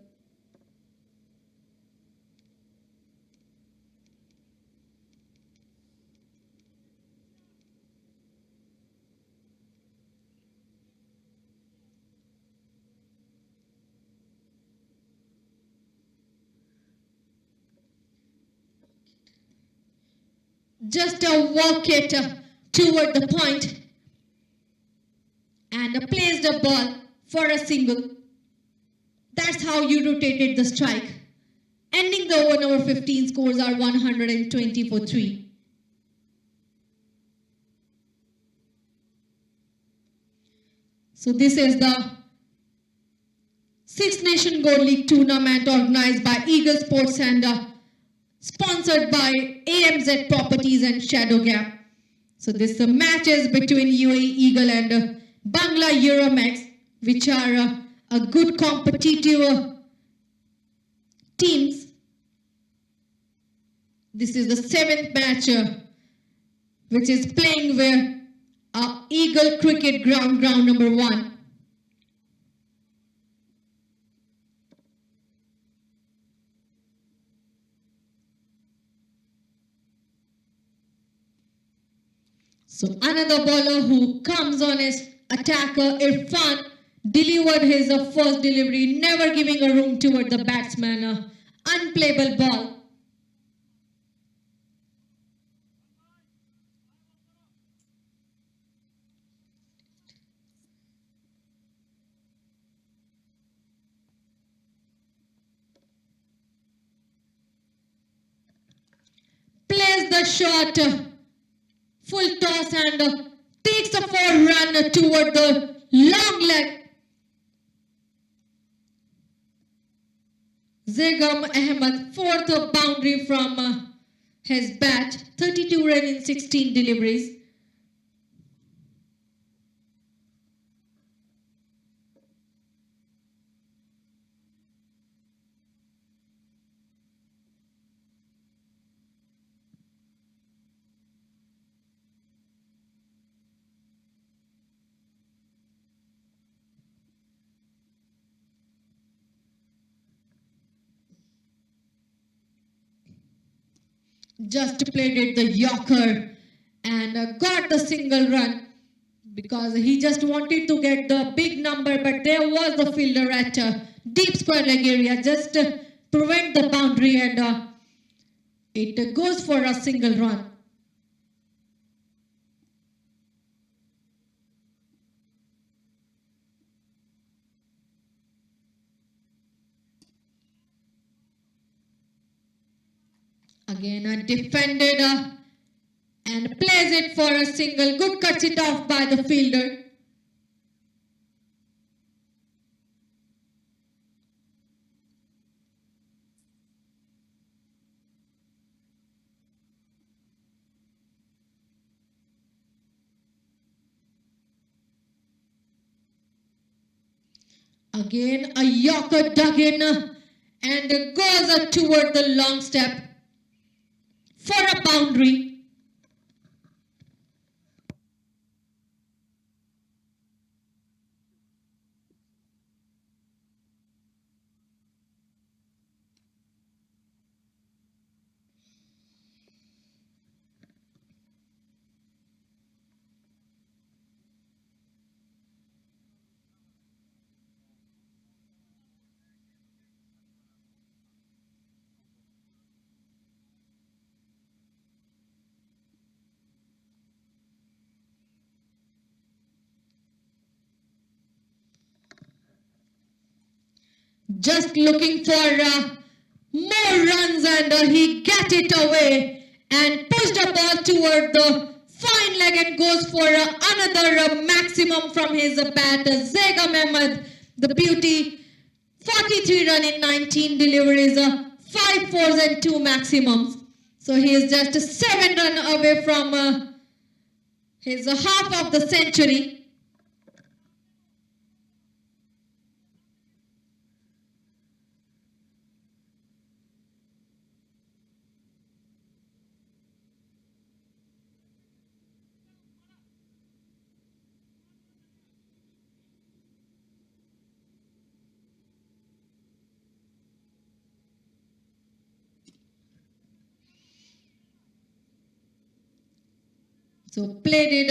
just walk it toward the point and placed a ball for a single. That's how you rotated the strike. Ending the over number 15, scores are 120 for 3. So this is the Six Nation Gold League tournament organized by Eagle Sports and sponsored by AMZ Properties and Shadow Gap. So this match is between UAE Eagle and Bangla Euromex, which are a good competitive teams. This is the 7th match which is playing where Eagle Cricket Ground number 1. So another bowler who comes on his attacker, Irfan, delivered his first delivery, never giving a room toward the batsman. Unplayable ball. Plays the shot, full toss and takes a 4-run toward the long leg. Zegam Ahmed, 4th boundary from his bat, 32 runs in 16 deliveries. Just played it the Yorker and got the single run because he just wanted to get the big number, but there was the fielder at deep square leg area, just prevent the boundary, and it goes for a single run. Again, defended and plays it for a single. Good cuts it off by the fielder. Again, a Yorker dug in and goes toward the long step for a boundary. Just looking for more runs, and he get it away and pushed the ball toward the fine leg and goes for another maximum from his bat. Zegam Ahmed, the beauty, 43 run in 19 deliveries, 5 fours and 2 maximums. So he is just 7 run away from his half of the century. So played it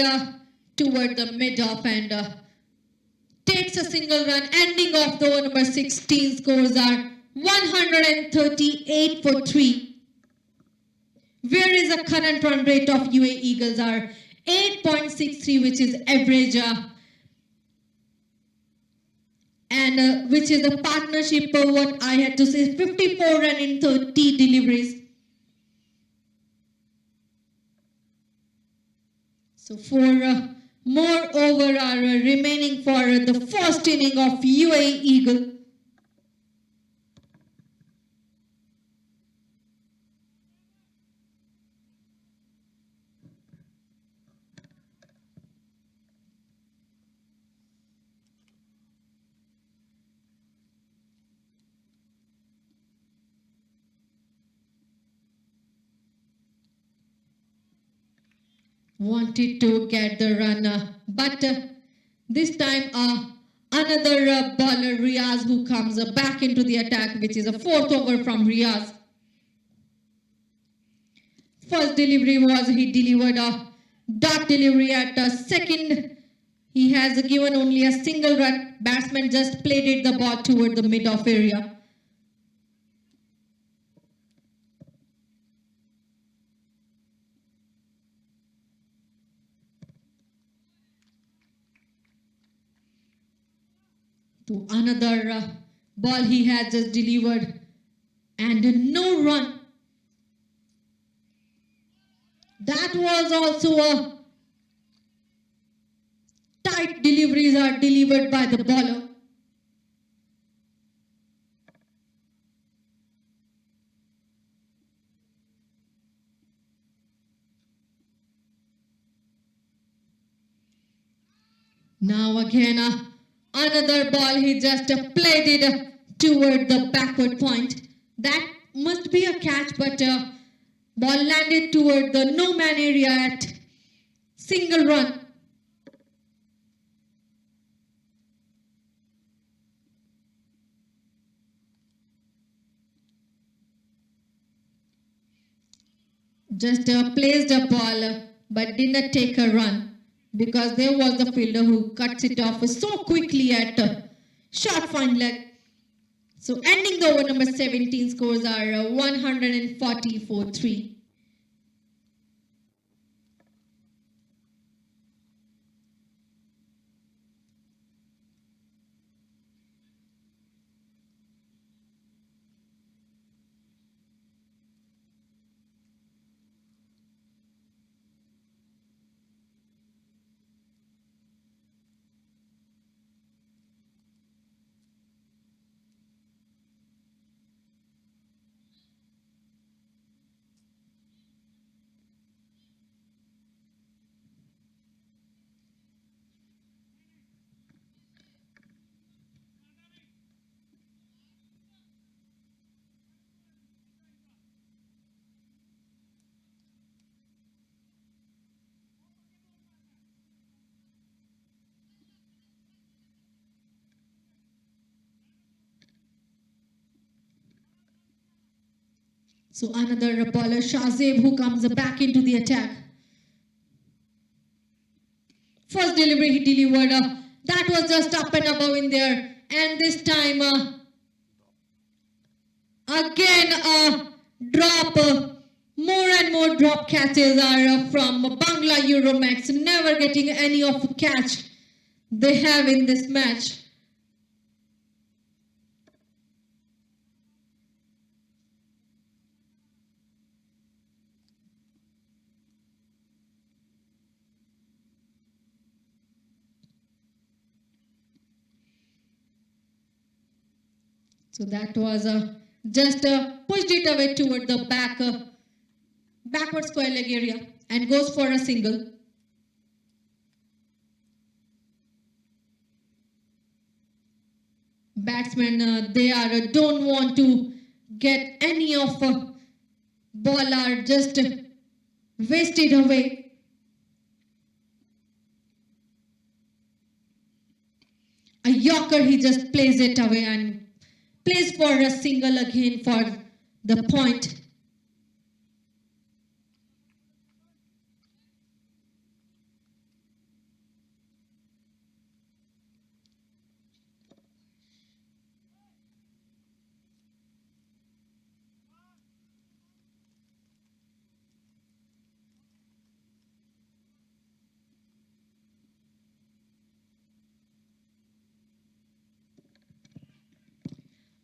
toward the mid-off and takes a single run, ending off the over number 16. Scores are 138 for 3. Where is the current run rate of UAE Eagles are 8.63, which is average, and which is a partnership, what I had to say, 54 run in 30 deliveries. So 4 more over are remaining for the first inning of UAE Eagle. Wanted to get the run, but this time another bowler, Riaz, who comes back into the attack, which is a 4th over from Riaz. First delivery was he delivered a dot delivery at second. He has given only a single run. Batsman just played it the ball toward the mid-off area. To another ball he had just delivered and no run. That was also a tight deliveries are delivered by the bowler. Now again another ball, he just played it toward the backward point. That must be a catch, but ball landed toward the no man area at single run. Just placed a ball but did not take a run because there was the fielder who cuts it off so quickly at short fine leg. So ending the over number 17, scores are 140 for 3. So another bowler, Shahzeb, who comes back into the attack. First delivery he delivered, that was just up and above in there. And this time, again a drop. More and more drop catches are from Bangla Euromex, never getting any of the catch they have in this match. So that was just pushed it away toward the backward square leg area and goes for a single. Batsmen, they don't want to get any of ball, are just wasted away. A Yorker, he just plays it away and plays for a single again for the point.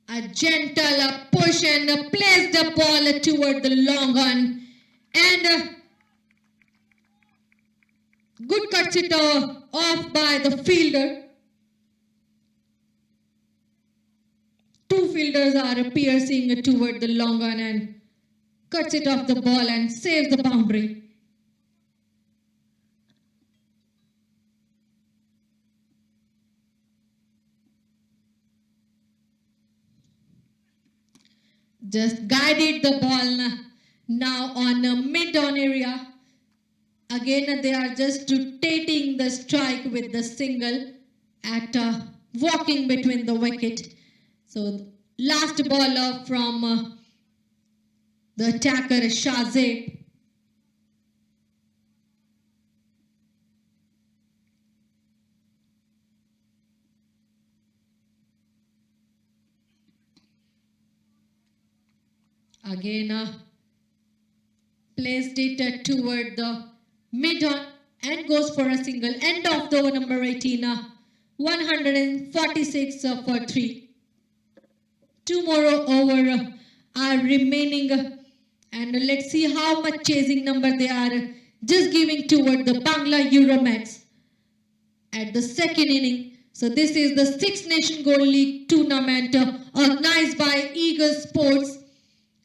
A gentle push and place the ball toward the long on. And good cuts it off by the fielder. Two fielders are piercing toward the long on and cuts it off the ball and saves the boundary. Just guided the ball now on a mid-on area. Again, they are just rotating the strike with the single at walking between the wicket. So last ball from the attacker Shahzeb. Again, placed it toward the mid-on and goes for a single. End of the over number 18, 146 for 3. Two more over are remaining, and let's see how much chasing number they are just giving toward the Bangla Euromex at the second inning. So this is the Six Nation Gold League tournament organized by Eagle Sports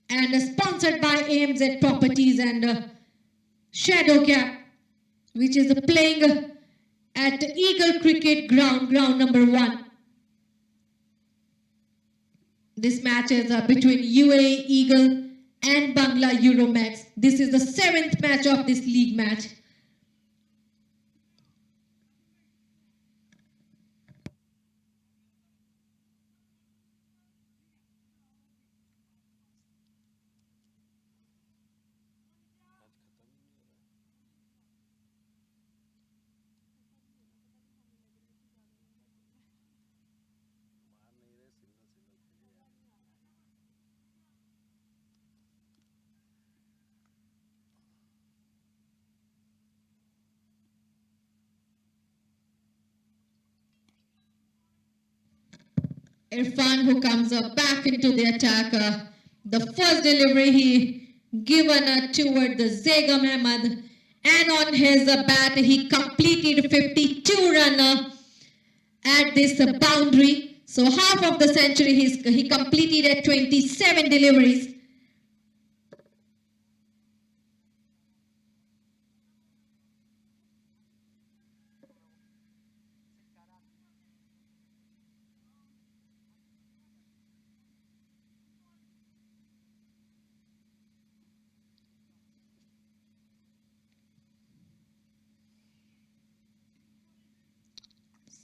and sponsored by AMZ Properties and Shadow Cap, which is playing at Eagle Cricket Ground number 1. This match is between UAE Eagle and Bangla Euromex. This is the 7th match of this league match. Irfan, who comes back into the attack. The first delivery he given toward the Zegam Ahmed, and on his bat he completed 52 run at this boundary. So half of the century he completed at 27 deliveries.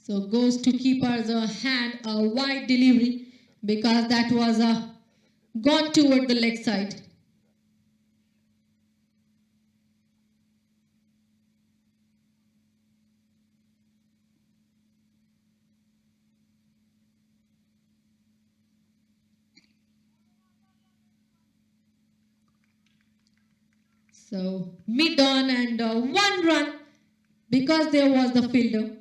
So goes to keeper's hand, a wide delivery, because that was gone toward the leg side. So mid-on and 1 run because there was the fielder.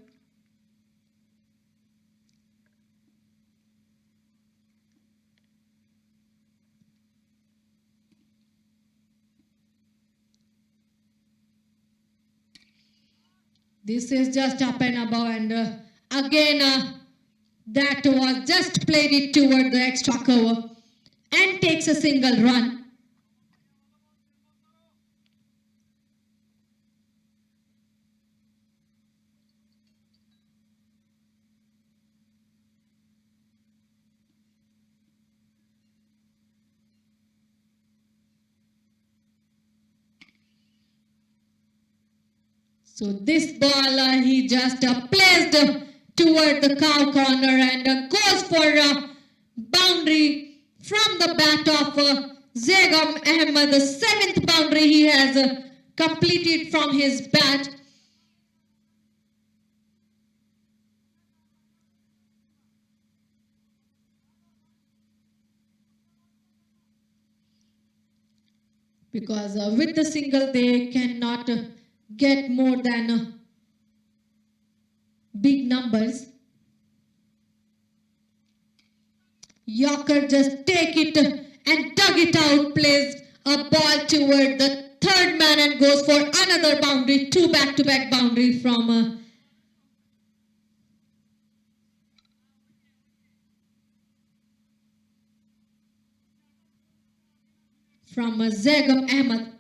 This is just up and above, and again that was just played it toward the extra cover and takes a single run. So this ball he just placed toward the cow corner and goes for a boundary from the bat of Zegam Ahmed. The 7th boundary he has completed from his bat. Because with the single they cannot get more than big numbers. Yorker just take it and dug it out, plays a ball toward the third man and goes for another boundary, 2 back-to-back boundary from Zegam Ahmed.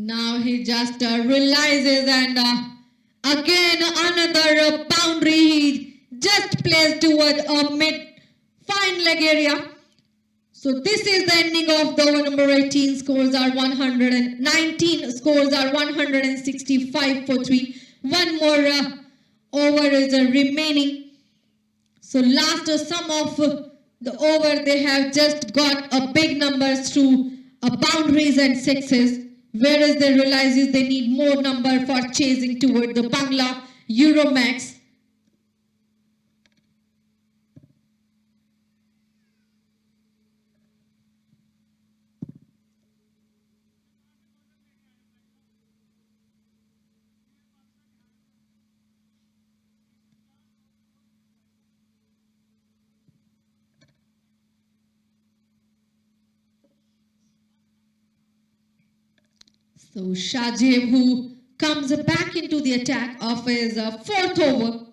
Now he just realizes and again another boundary. He just plays toward a mid fine leg area. So this is the ending of the over number 18. Scores are 119. Scores are 165 for 3. One more over is remaining. So last sum of the over, they have just got a big numbers through boundaries and sixes. Whereas they realizes they need more number for chasing toward the Bangla Euromex. So Shahjeev, who comes back into the attack of his fourth over.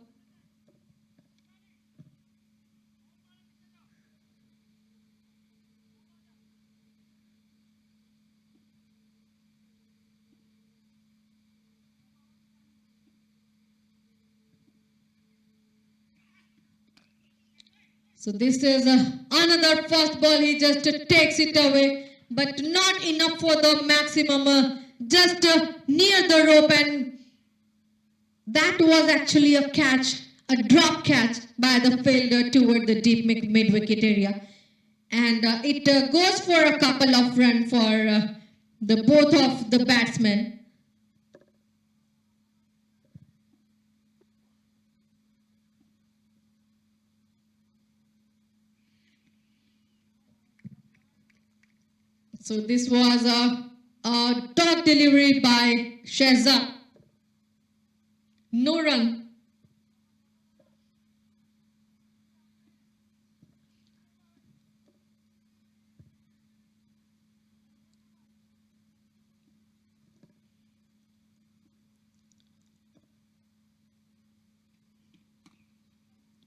So this is another first ball. He just takes it away, but not enough for the maximum. Just near the rope, and that was actually a catch, a drop catch by the fielder toward the deep mid-wicket area. And it goes for a couple of runs for the both of the batsmen. So this was a dot delivery by Shehzad. No run.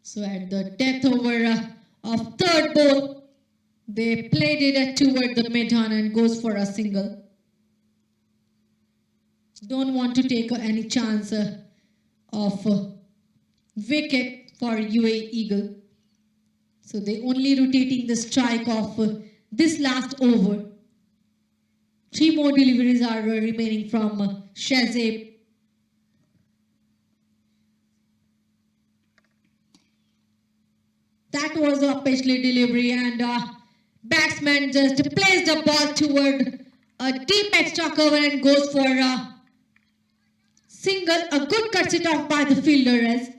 So at the death over of third ball, they played it toward the mid-on and goes for a single. Don't want to take any chance of wicket for UAE Eagle. So they only rotating the strike of this last over. 3 more deliveries are remaining from Shahzeeb. That was a pitchly delivery, and batsman just plays the ball toward a deep extra cover and goes for a single. A good cut it off by the fielder as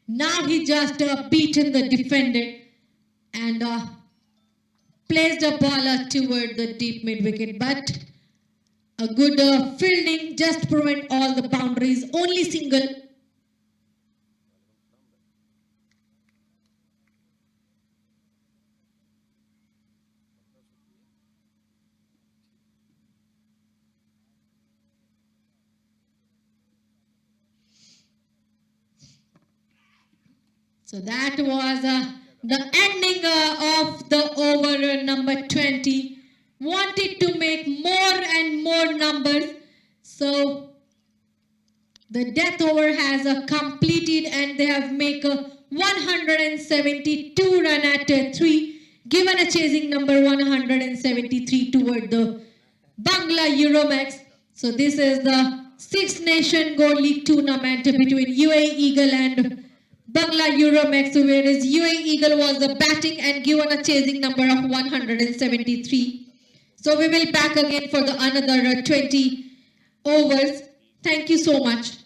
now he just beaten the defender and placed the ball toward the deep mid-wicket, but a good fielding just prevent all the boundaries, only single. So that was the ending of the over number 20. Wanted to make more and more numbers. So the death over has completed and they have make 172 run at 3. given a chasing number 173 toward the Bangla Euromex. So this is the Six Nation Gold League tournament between UAE Eagle and Bangla Euromex, whereas UAE Eagle was the batting and given a chasing number of 173. So we will back again for the another 20 overs. Thank you so much.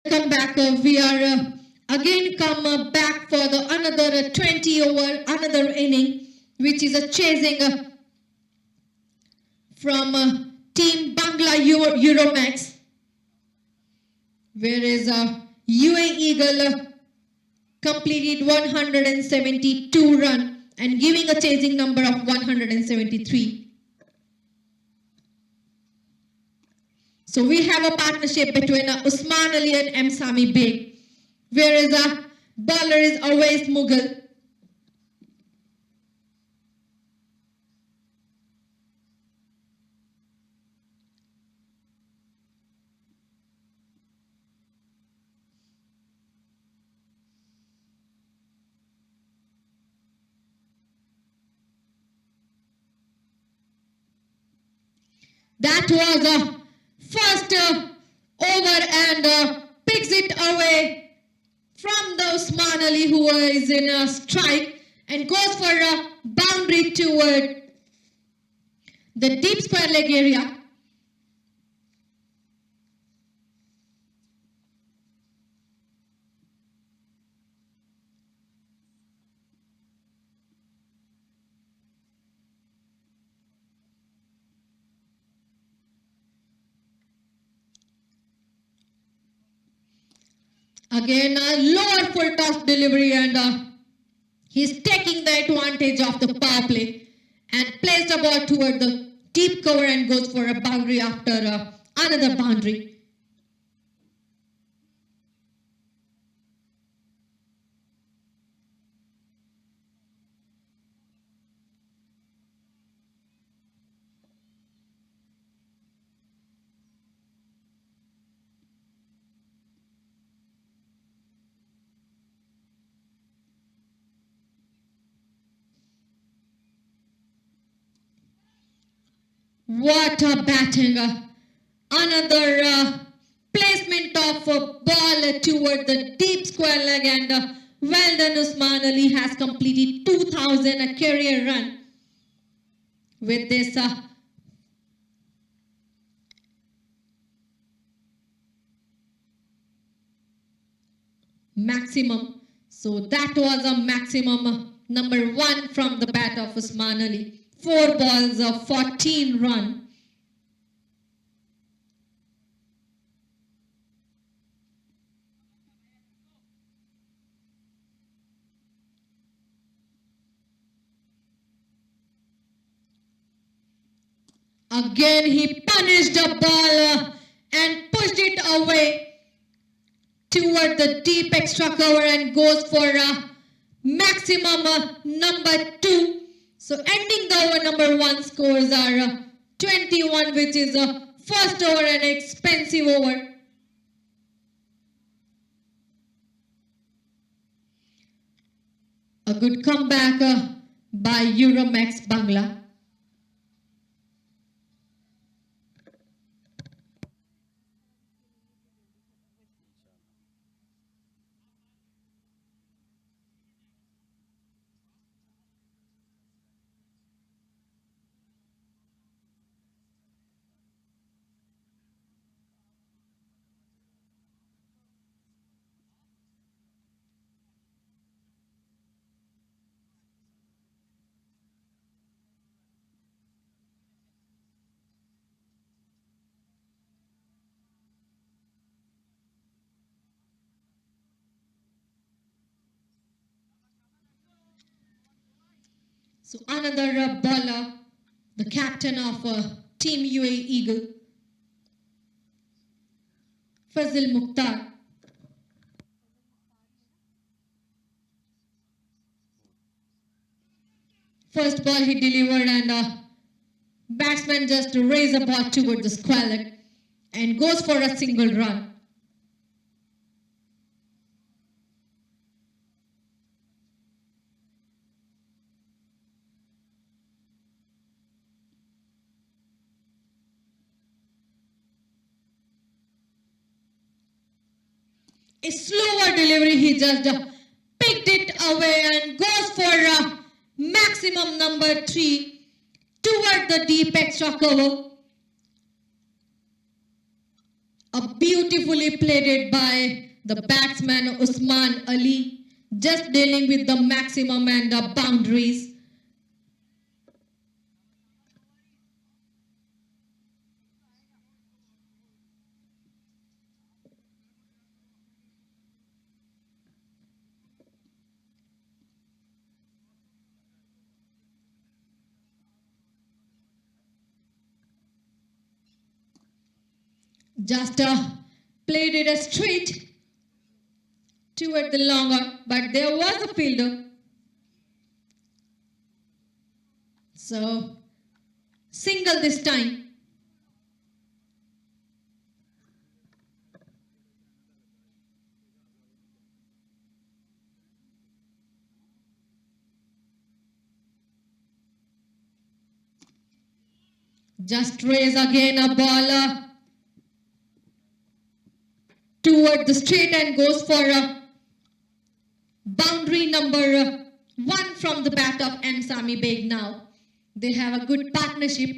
come back. We are again come back for the another 20 over another inning, which is a chasing from team Bangla Euromex, whereas UA Eagle completed 172 run and giving a chasing number of 173. So we have a partnership between Usman Ali and M. Sami Beg, whereas bowler is always Mughal. That was first over and picks it away from the Usman Ali, who is in a strike, and goes for a boundary toward the deep square leg area. Again, a lower full toss delivery, and he's taking the advantage of the power play and plays the ball toward the deep cover and goes for a boundary after another boundary. What a batting! Another placement of a ball toward the deep square leg, and well done, Usman Ali has completed 2000 a career run with this maximum. So that was a maximum number 1 from the bat of Usman Ali. 4 balls of 14 run. Again he punished the ball and pushed it away toward the deep extra cover and goes for a maximum number 2. So ending the over number 1 scores are 21, which is a first over and expensive over. A good comeback by Euromex Bangla. So another bowler, the captain of Team UA Eagle, Fazil Mukhtar. First ball he delivered, and batsman just raised the ball toward the square leg and goes for a single run. A slower delivery, he just picked it away and goes for maximum number 3 toward the deep extra cover. A beautifully played by the batsman Usman Ali, just dealing with the maximum and the boundaries. Just played it straight toward the long on, but there was a fielder. So, single this time. Just raise again a ball toward the straight and goes for a boundary number 1 from the bat of M. Sami Beg now. They have a good partnership.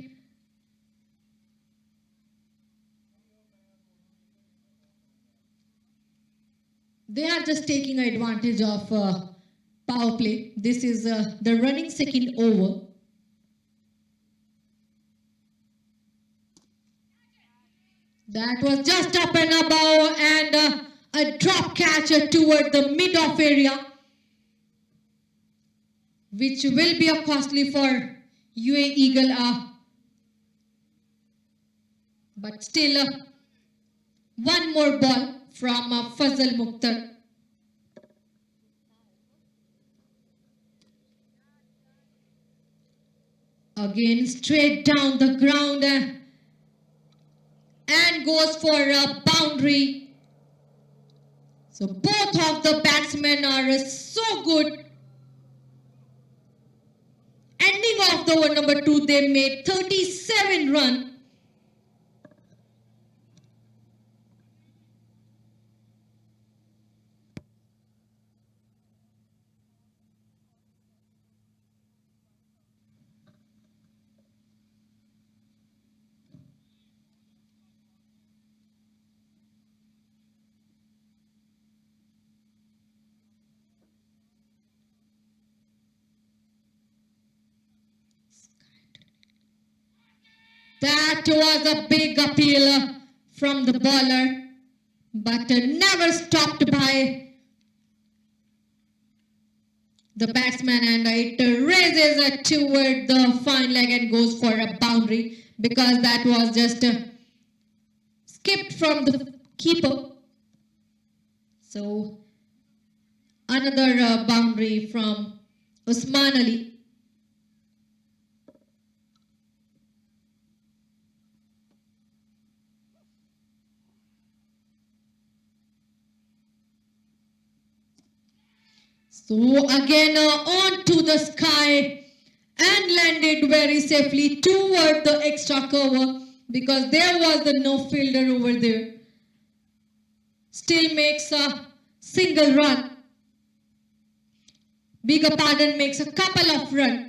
They are just taking advantage of power play. This is the running second over. That was just up and above and a drop catch toward the mid-off area, which will be a costly for UA Eagle. But still, one more ball from Fazal Mukhtar. Again, straight down the ground and goes for a boundary. So both of the batsmen are so good. Ending off the over number 2, they made 37 runs. That was a big appeal from the bowler, but never stopped by the batsman, and it raises toward the fine leg and goes for a boundary because that was just skipped from the keeper. So another boundary from Usman Ali. So again on to the sky and landed very safely toward the extra cover because there was the no fielder over there. Still makes a single run. Bigger pardon, makes a couple of runs.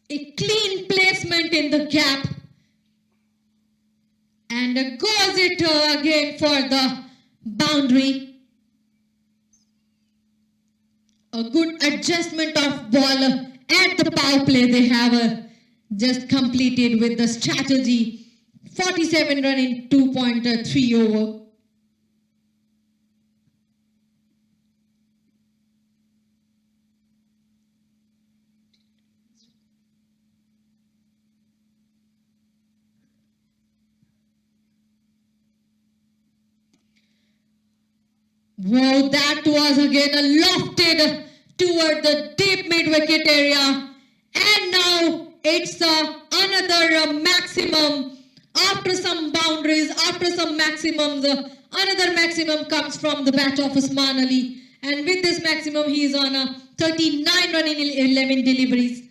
A clean placement in the gap and goes it again for the boundary. A good adjustment of ball at the power play they have just completed with the strategy. 47 run in 2.3 over. Wow, that was again lofted toward the deep mid-wicket area. And now it's another maximum. After some boundaries, after some maximums, another maximum comes from the bat of Usman Ali. And with this maximum, he is on a 39 run in 11 deliveries.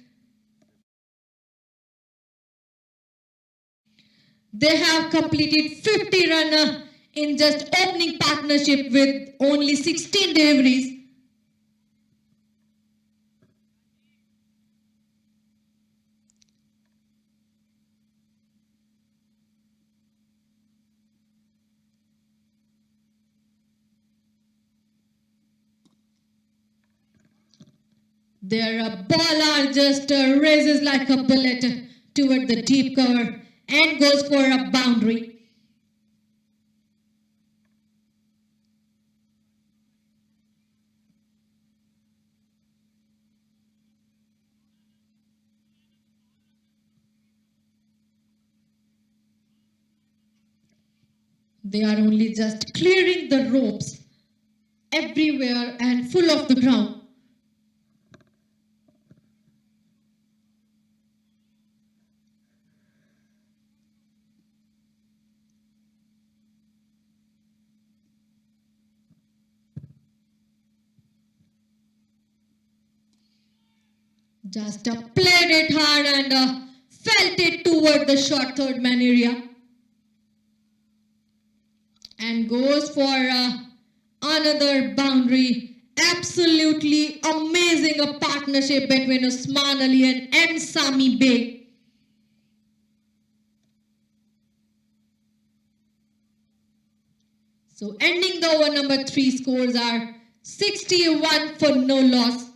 They have completed 50 run in just opening partnership with only 16 deliveries. Their ball are just races like a bullet toward the deep cover and goes for a boundary. They are only just clearing the ropes everywhere and full of the ground. Just played it hard and felt it toward the short third man area. And goes for another boundary. Absolutely amazing a partnership between Usman Ali and M. Sami Bey. So ending the over number 3, scores are 61 for no loss.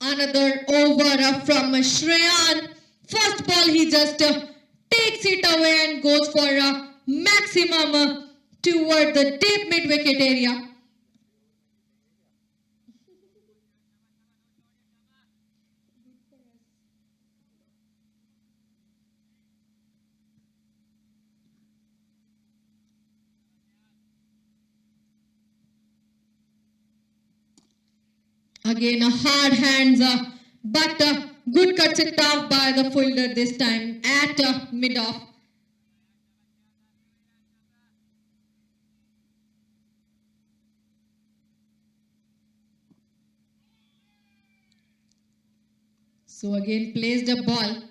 Another over from Shreyan. First ball he just takes it away and goes for a maximum toward the deep mid wicket area. Again, a hard hands, but good cuts it off by the fielder this time at mid-off. So again, plays the ball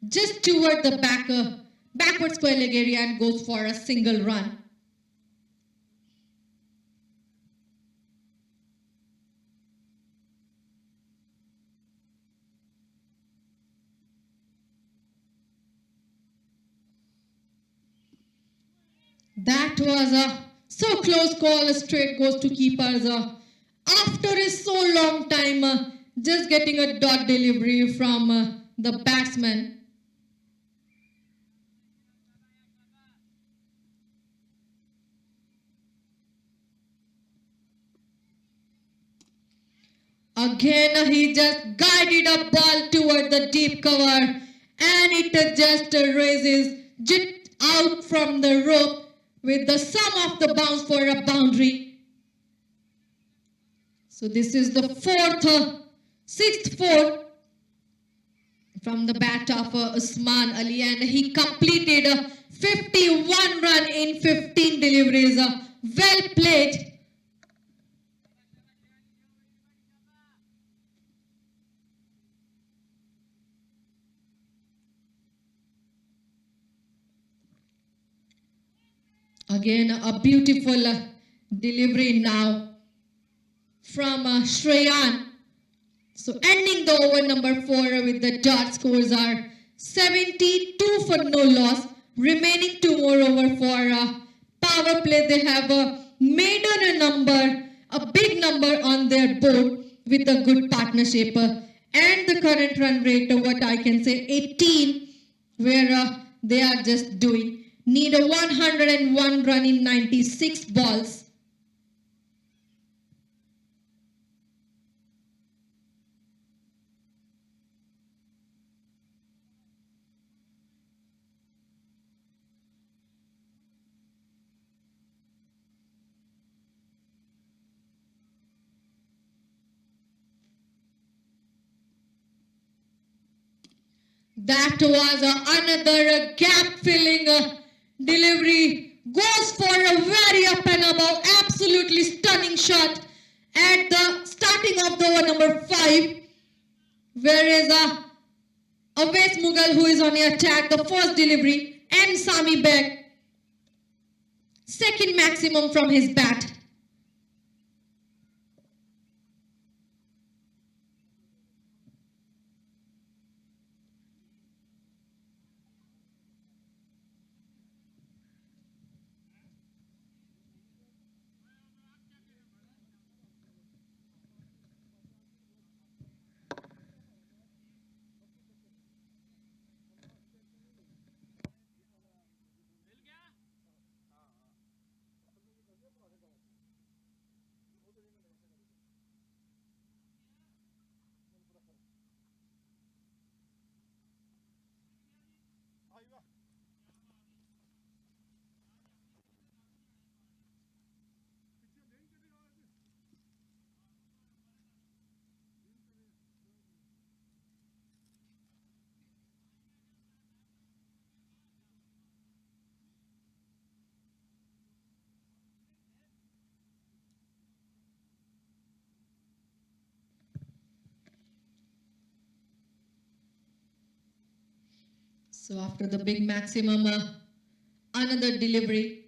just toward the backward square leg area and goes for a single run. That was a so close call, straight goes to keepers. After a so long time, just getting a dot delivery from the batsman. Again, he just guided a ball toward the deep cover and it just raises jet out from the rope with the sum of the bounce for a boundary. So this is the sixth four from the bat of Usman Ali, and he completed 51 run in 15 deliveries. Well played. Again, a beautiful delivery now from Shreyan. So ending the over number 4 with the dot, scores are 72 for no loss. Remaining 2 more over for power play. They have made a number, a big number on their board with a good partnership. And the current run rate, what I can say, 18, where they are just doing. Need a 101 run in 96 balls. That was another gap-filling delivery. Goes for a very up and above, absolutely stunning shot at the starting of the over number 5. Where is Awais Mughal who is on the attack, the first delivery, and Sami Beg, second maximum from his bat. So after the big maximum, another delivery.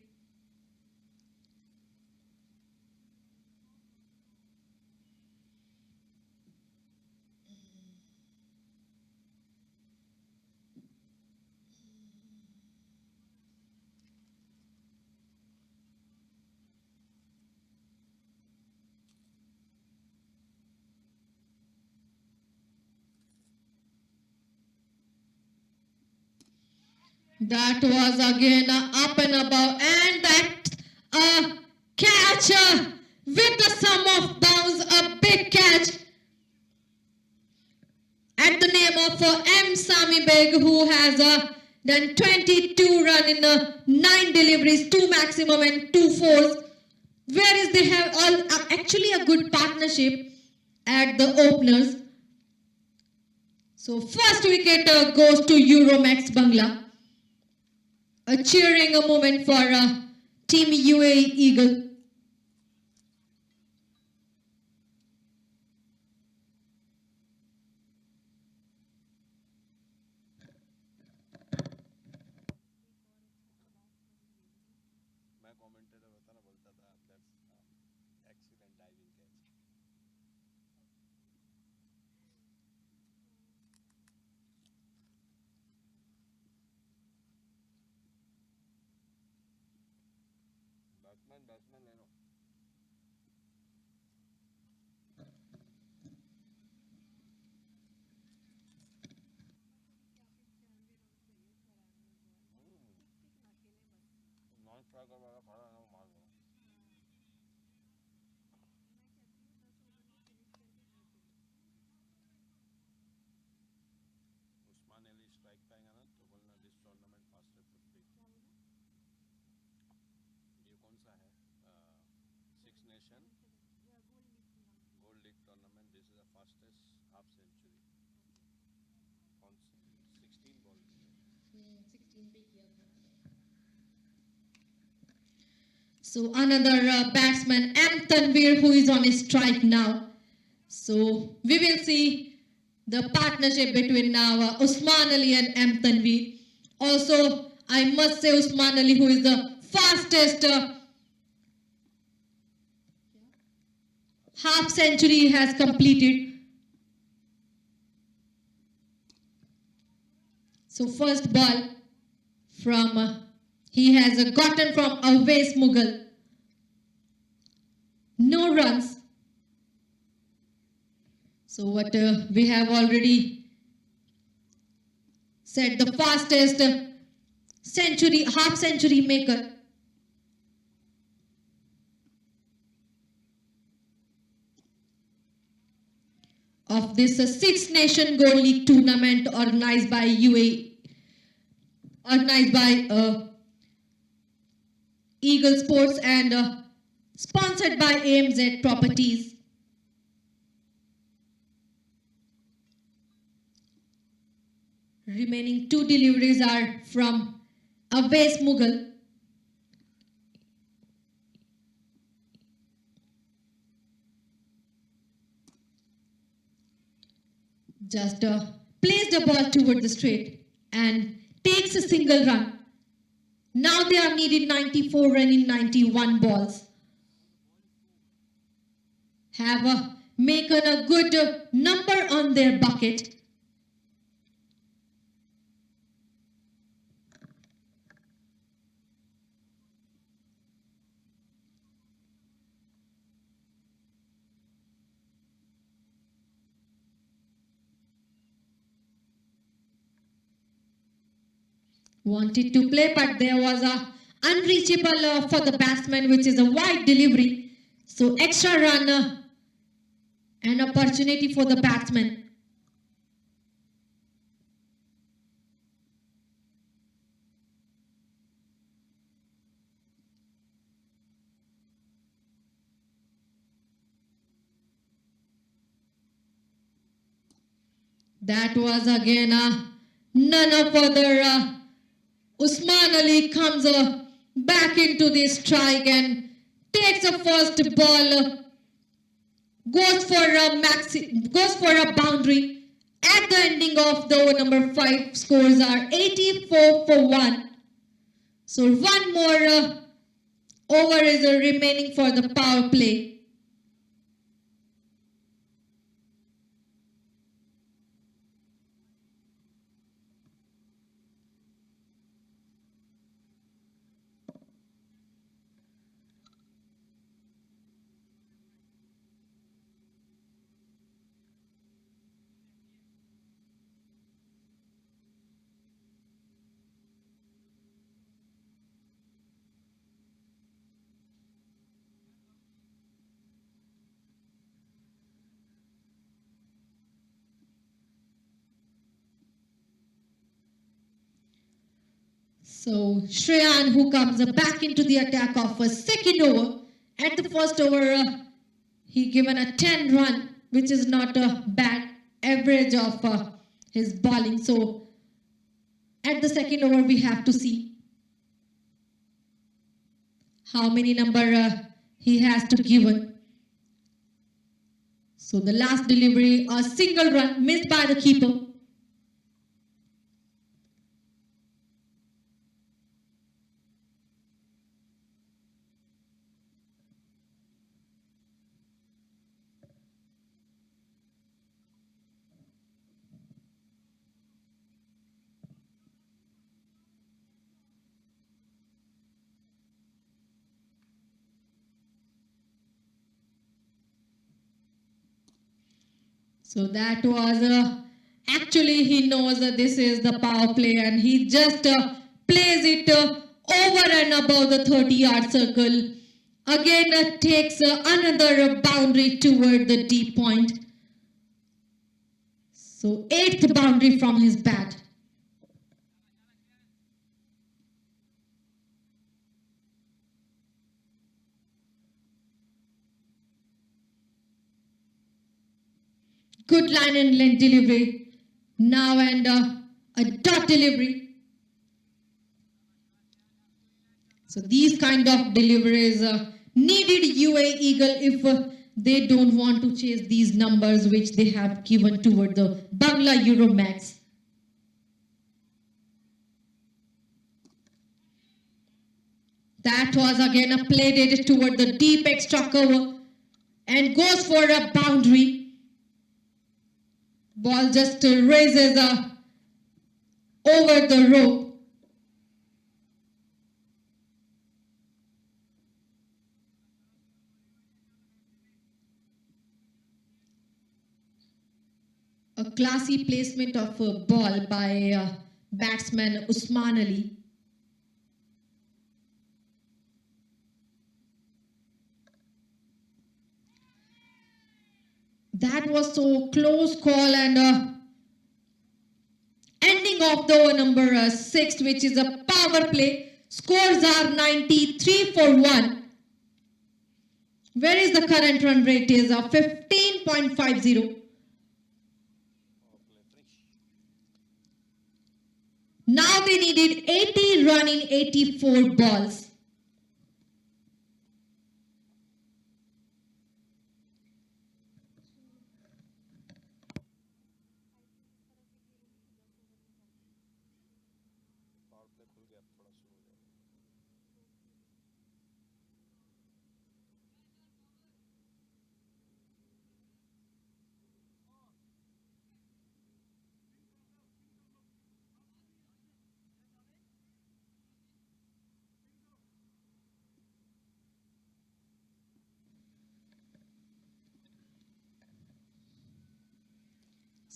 That was again up and above, and that catch with the sum of bounds, a big catch at the name of M. Sami Beg, who has done 22 run in 9 deliveries, 2 maximum and 2 fours. Whereas they have all actually a good partnership at the openers. So first wicket goes to Euromex Bangla. A cheering moment for Team UAE Eagle. मैं commentator होता ना बोलता था that's excellent diving catch. Batsman ले लो. Non striker वाला खड़ा है ना मार दो. उस्मान अली स्ट्राइक पाएगा ना तो बोलना this tournament faster foot B. ये कौन सा है? Six nation gold league tournament. This is the fastest half century on 16 ball. 16 पे किया था. So another batsman, M. Tanveer, who is on his strike now. So we will see the partnership between now Usman Ali and M. Tanveer. Also, I must say Usman Ali, who is the fastest half century has completed. So first ball from he has gotten from Awais Mughal. No runs. So what we have already said, the fastest century, half century maker. Of this Six Nation Gold League tournament organized by UAE, organized by Eagle Sports and sponsored by AMZ Properties. Remaining 2 deliveries are from Awais Mughal. Just plays the ball toward the straight and takes a single run. Now they are needed 94 run in 91 balls. Have making a good number on their bucket. Wanted to play, but there was a unreachable for the batsman, which is a wide delivery. So extra run, an opportunity for the batsman. That was again none of other. Usman Ali comes back into the strike and takes a first ball. Goes for a boundary. At the ending of the over number 5, scores are 84 for 1. So one more over is remaining for the power play. So Shreyan, who comes back into the attack of a second over. At the first over, he given a 10 run, which is not a bad average of his bowling. So at the second over, we have to see how many number he has to given. So the last delivery, a single run missed by the keeper. So that was actually he knows that this is the power play and he just plays it over and above the 30-yard circle. Again takes another boundary toward the deep point. So 8th boundary from his bat. Good line and length delivery. Now and a dot delivery. So these kind of deliveries needed UAE Eagle if they don't want to chase these numbers which they have given toward the Bangla Euromex. That was again a play dated toward the deep extra cover and goes for a boundary. Ball just raises over the rope. A classy placement of a ball by batsman Usman Ali. That was so close call and ending of the over number 6, which is a power play. Scores are 93 for 1. Where is the current run rate is 15.50. Now they needed 80 run in 84 balls. Power play खुल गया, थोड़ा शुरू हो जाएगा।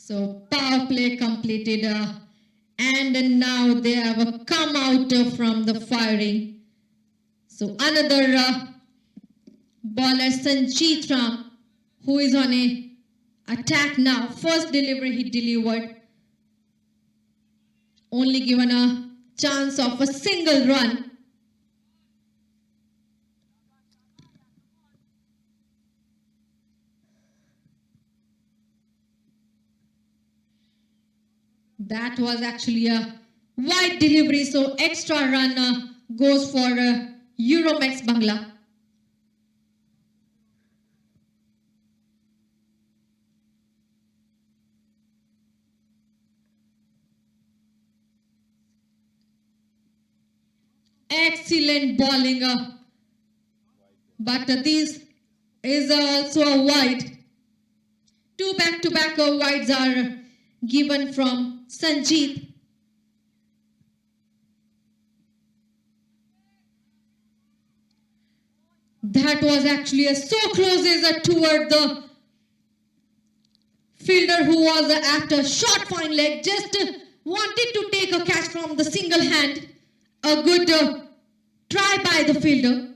So power play completed, and now they have come out from the firing. So another bowler Sanjeet Ram, who is on a attack now. First delivery he delivered, only given a chance of a single run. That was actually a wide delivery, so extra run goes for Euromex Bangla. Excellent bowling, but this is also a wide. Two back-to-back wides are given from Sanjeet. That was actually so close as toward the fielder who was at a short fine leg, just wanted to take a catch from the single hand. A good try by the fielder.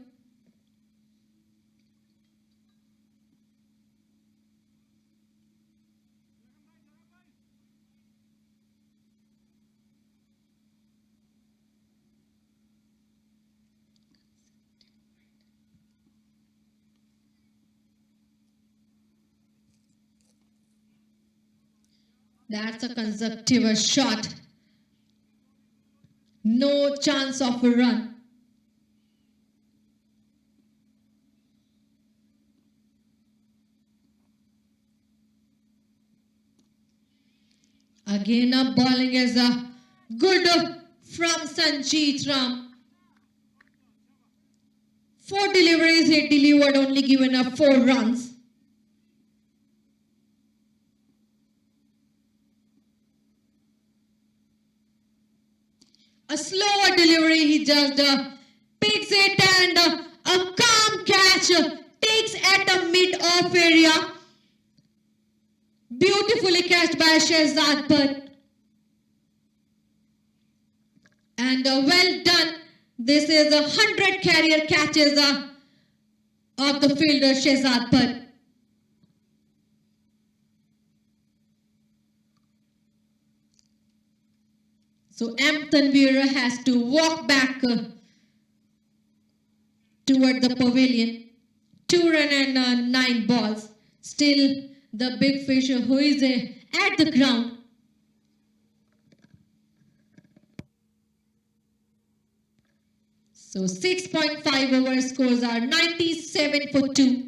That's a consecutive shot. No chance of a run. Again, a bowling is a good from Sanjeet Ram. 4 deliveries he delivered, only given up 4 runs. A slower delivery, he just picks it, and a calm catch takes at a mid-off area. Beautifully catched by Shehzad Bhatt. And well done. This is 100 carrier catches of the fielder Shehzad Bhatt. So M. Tanvir has to walk back toward the pavilion. 2 run and 9 balls. Still the big fish who is at the ground. So 6.5 over scores are 97 for 2.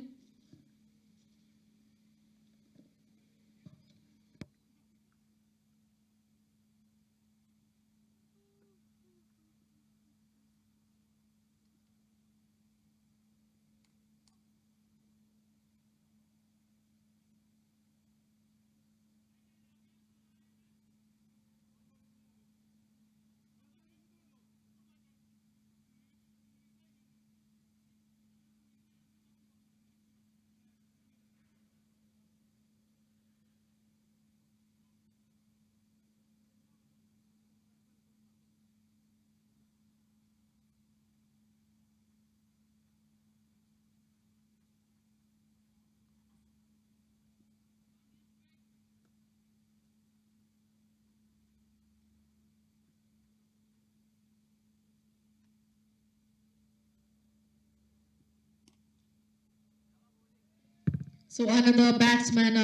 So another batsman,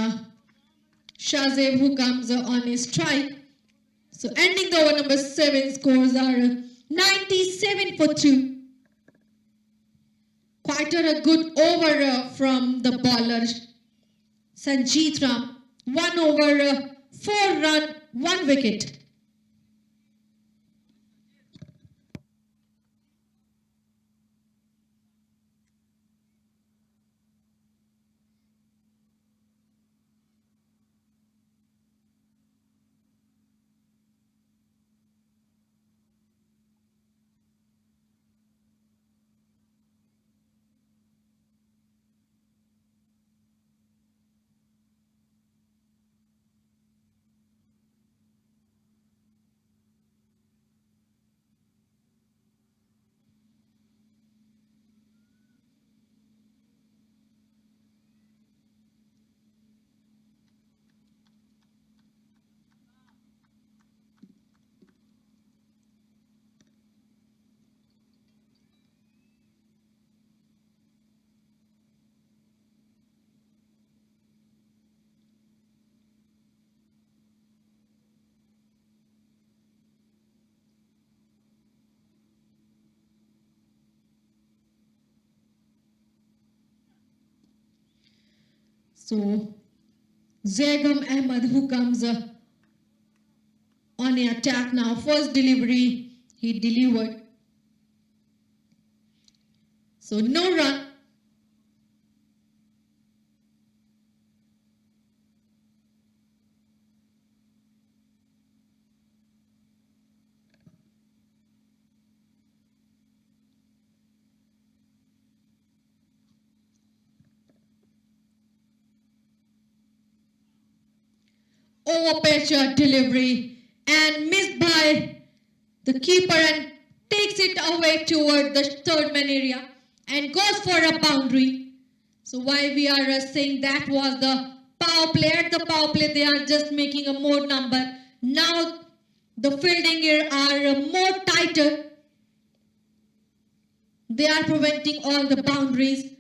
Shahzeeb, who comes on his strike. So ending the over number 7, scores are 97 for 2. Quite a good over from the bowler Sanjeet Ram. 1 over, 4 run, 1 wicket. So Zaigam Ahmed, who comes on the attack now. First delivery, he delivered. So no run. Over pitch delivery and missed by the keeper and takes it away toward the third man area and goes for a boundary. So why we are saying that was the power play. At the power play they are just making a more number. Now the fielding here are more tighter. They are preventing all the boundaries.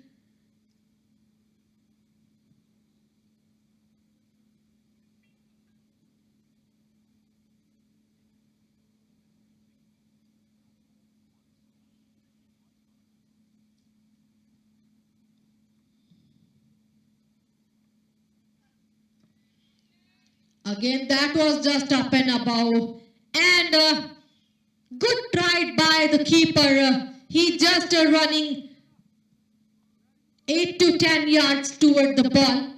Again, that was just up and above. And good try by the keeper. He just running 8 to 10 yards toward the ball.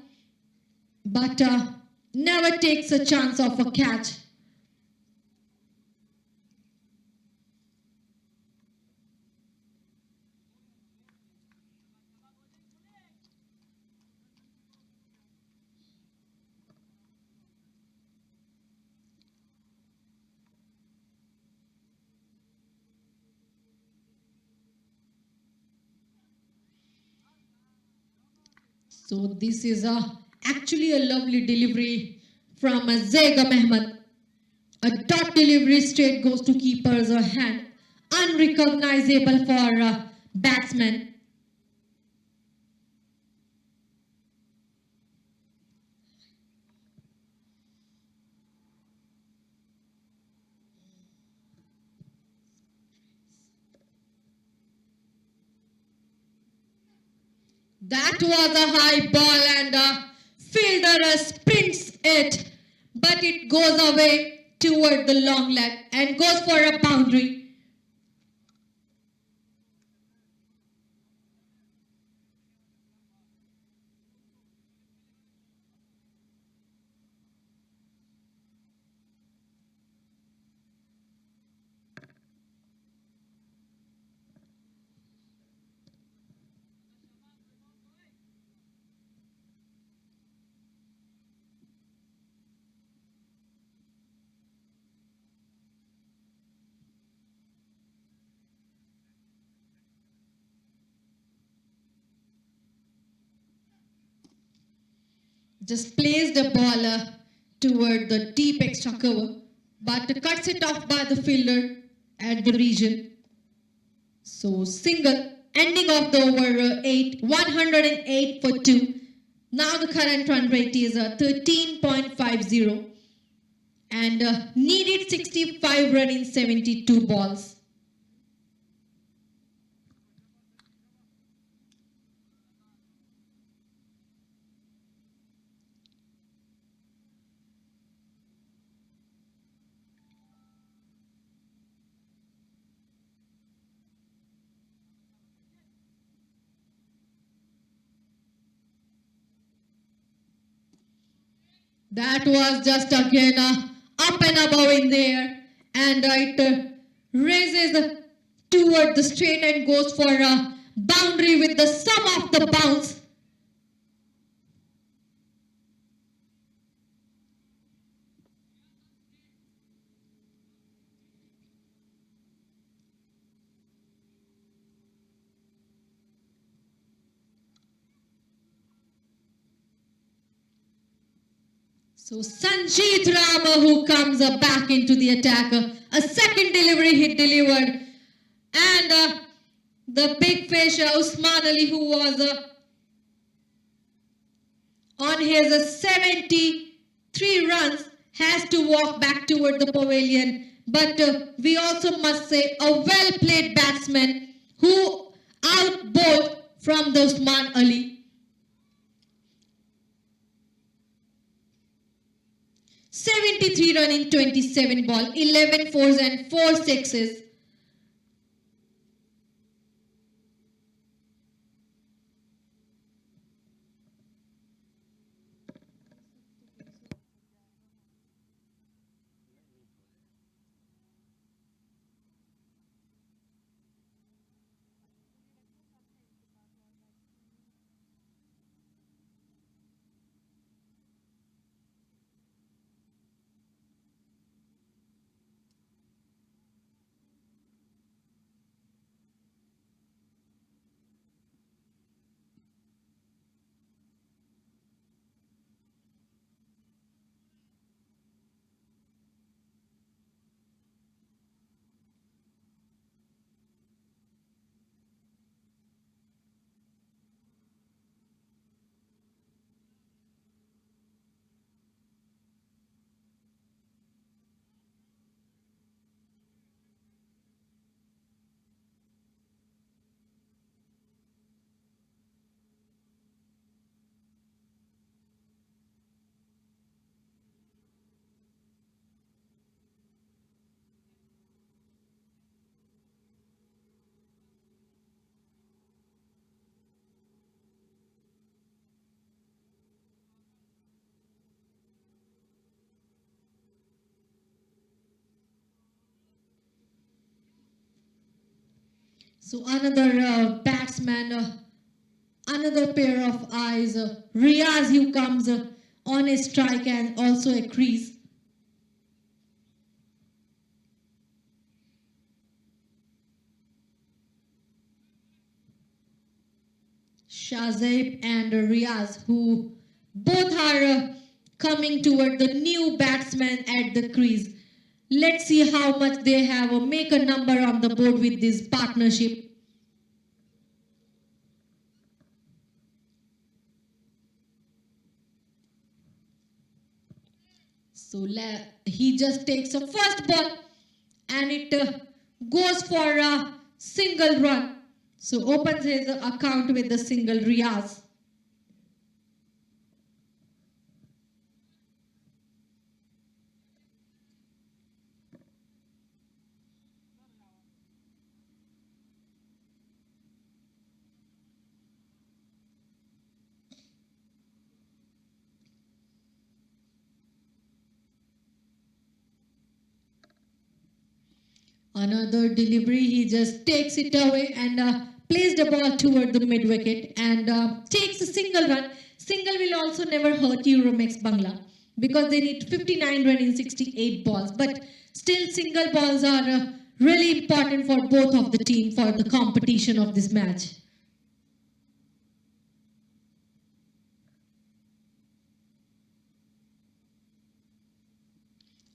But never takes a chance of a catch. So this is actually a lovely delivery from Zaigam Ahmed. A dot delivery straight goes to keeper's hand. Unrecognizable for batsman. That was a high ball and fielder sprints it, but it goes away toward the long leg and goes for a boundary. Just plays the ball toward the deep extra cover, but cuts it off by the fielder at the region. So single, ending of the over 8, 108 for 2. Now the current run rate is 13.50. and needed 65 runs in 72 balls. That was just again up and above in there, and it raises toward the straight and goes for a boundary with the sum of the bounce. So Sanjeet Rama, who comes back into the attack, a second delivery hit delivered, and the big fish Usman Ali, who was on his 73 runs, has to walk back toward the pavilion. But we also must say a well-played batsman who out-bowled from the Usman Ali. 73 runs in 27 balls, 11 fours and 4 sixes. So another batsman, another pair of eyes, Riaz, who comes on a strike and also a crease. Shazib and Riaz, who both are coming toward the new batsman at the crease. Let's see how much they have make a number on the board with this partnership. So he just takes a first ball and it goes for a single run. So opens his account with the single Riaz. Another delivery, he just takes it away and plays the ball toward the mid wicket and takes a single run. Single will also never hurt Euromex Bangla because they need 59 runs in 68 balls. But still, single balls are really important for both of the team for the competition of this match.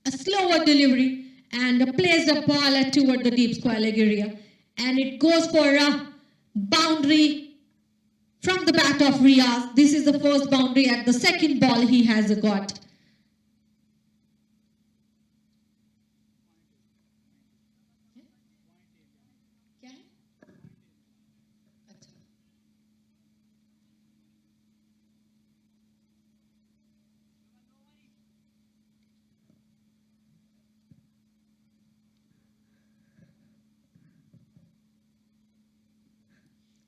A slower delivery and plays the ball toward the deep square leg area, and it goes for a boundary from the bat of Riaz. This is the first boundary. At the second ball he has got.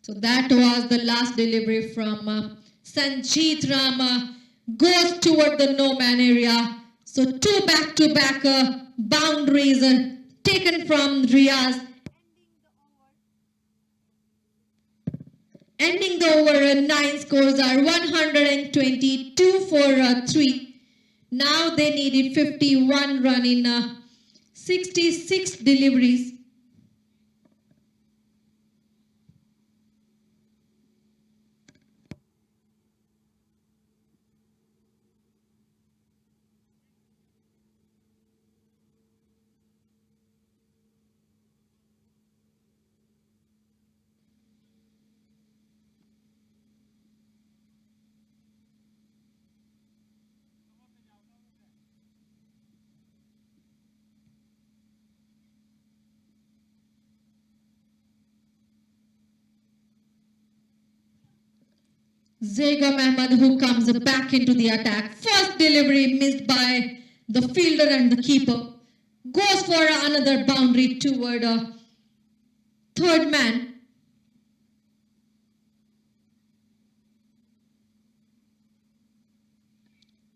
So that was the last delivery from Sanjeet Ram. Goes toward the no man area. So two back-to-back boundaries taken from Riaz. Ending the over, 9 scores are 122 for 3. Now they needed 51 run in 66 deliveries. Zegam Ahmad, who comes back into the attack. First delivery missed by the fielder and the keeper. Goes for another boundary toward a third man.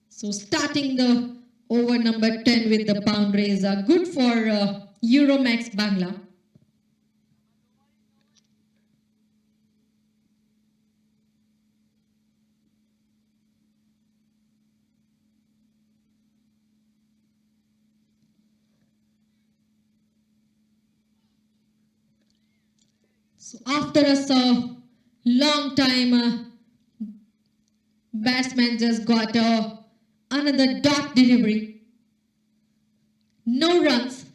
So starting the over number 10 with the boundaries are good for Euromex Bangla. So after a long time, batsman just got another dot delivery. No runs.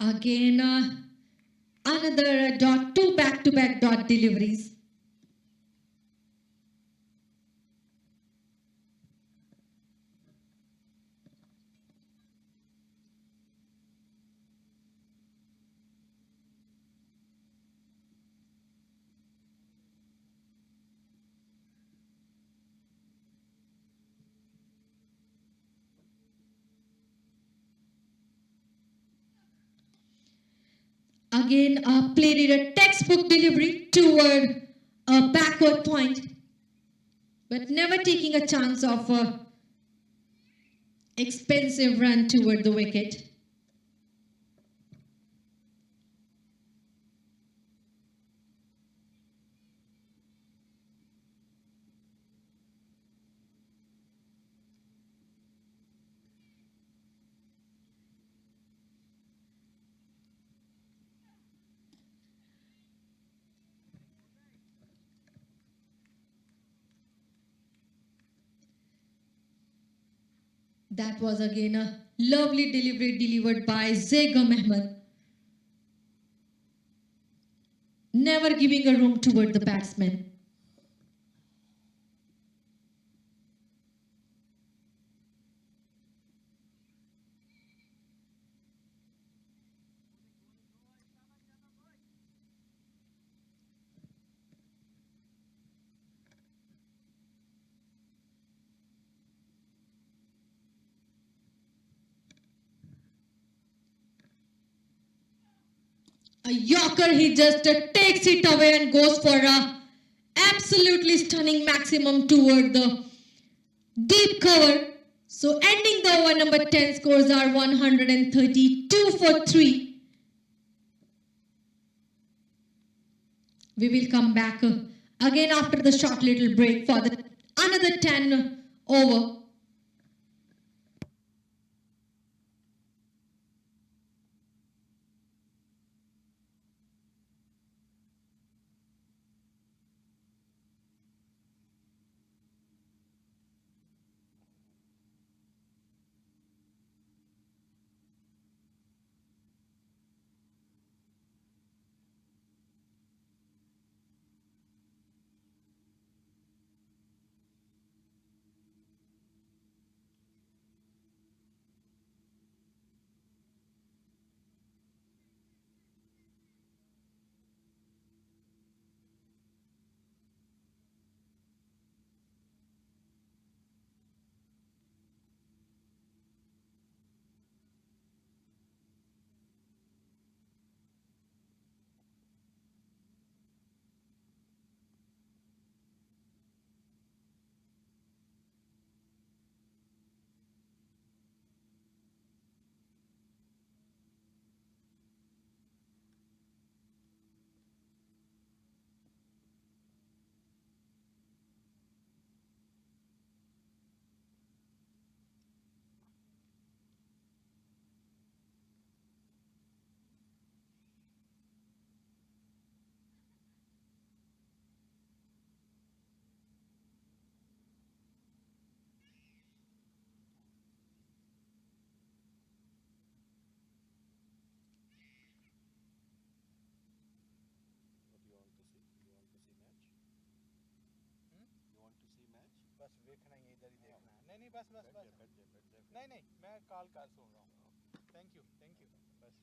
Again, another dot, two back-to-back dot deliveries. Again, played a textbook delivery toward a backward point, but never taking a chance of expensive run toward the wicket. That was again a lovely delivery delivered by Zegam Ahmed. Never giving a room toward the batsman. A Yorker, he just takes it away and goes for a absolutely stunning maximum toward the deep cover. So ending the over, number 10 scores are 132 for 3. We will come back again after the short little break for the another 10 over. नहीं बस बस बस नहीं नहीं मैं call कर सुन रहा हूँ थैंक यू बस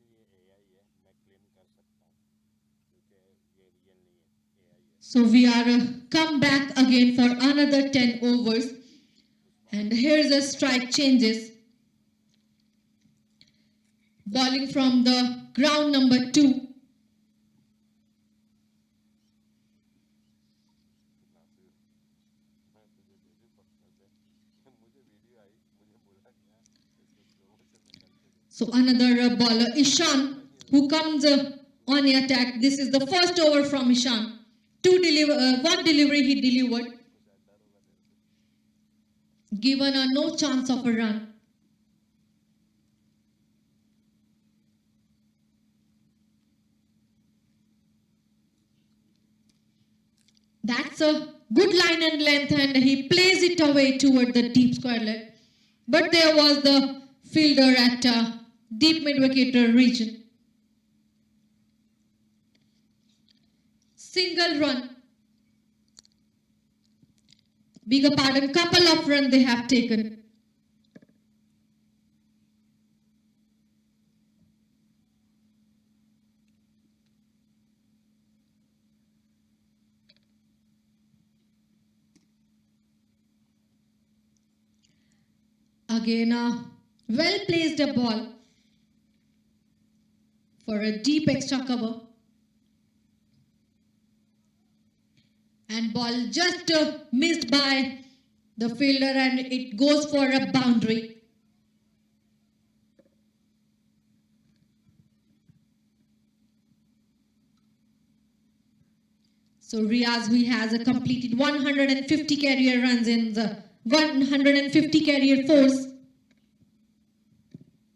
ये AI है, मैं क्लेम कर सकता हूँ क्योंकि ये रियल नहीं है, AI है। So we are come back again for another 10 overs. And here's the strike changes. Bowling from the ground number 2. मैं तुझे भेजूँ पक्का से मुझे वीडियो आई मुझे बोला गया इसको स्लो मोशन में करके दे So another bowler, Ishan, who comes on the attack. This is the first over from Ishan. One delivery he delivered. उसको शायद डर होगा तेरे से Given no chance of a run. That's a good line and length, and he plays it away toward the deep square leg. But there was the fielder at deep mid-wicket region. Single run. Bigger pardon, couple of runs they have taken. Again, a well-placed ball for a deep extra cover. And ball just missed by the fielder and it goes for a boundary. So Riaz, he has completed 150 career runs in the 150 career force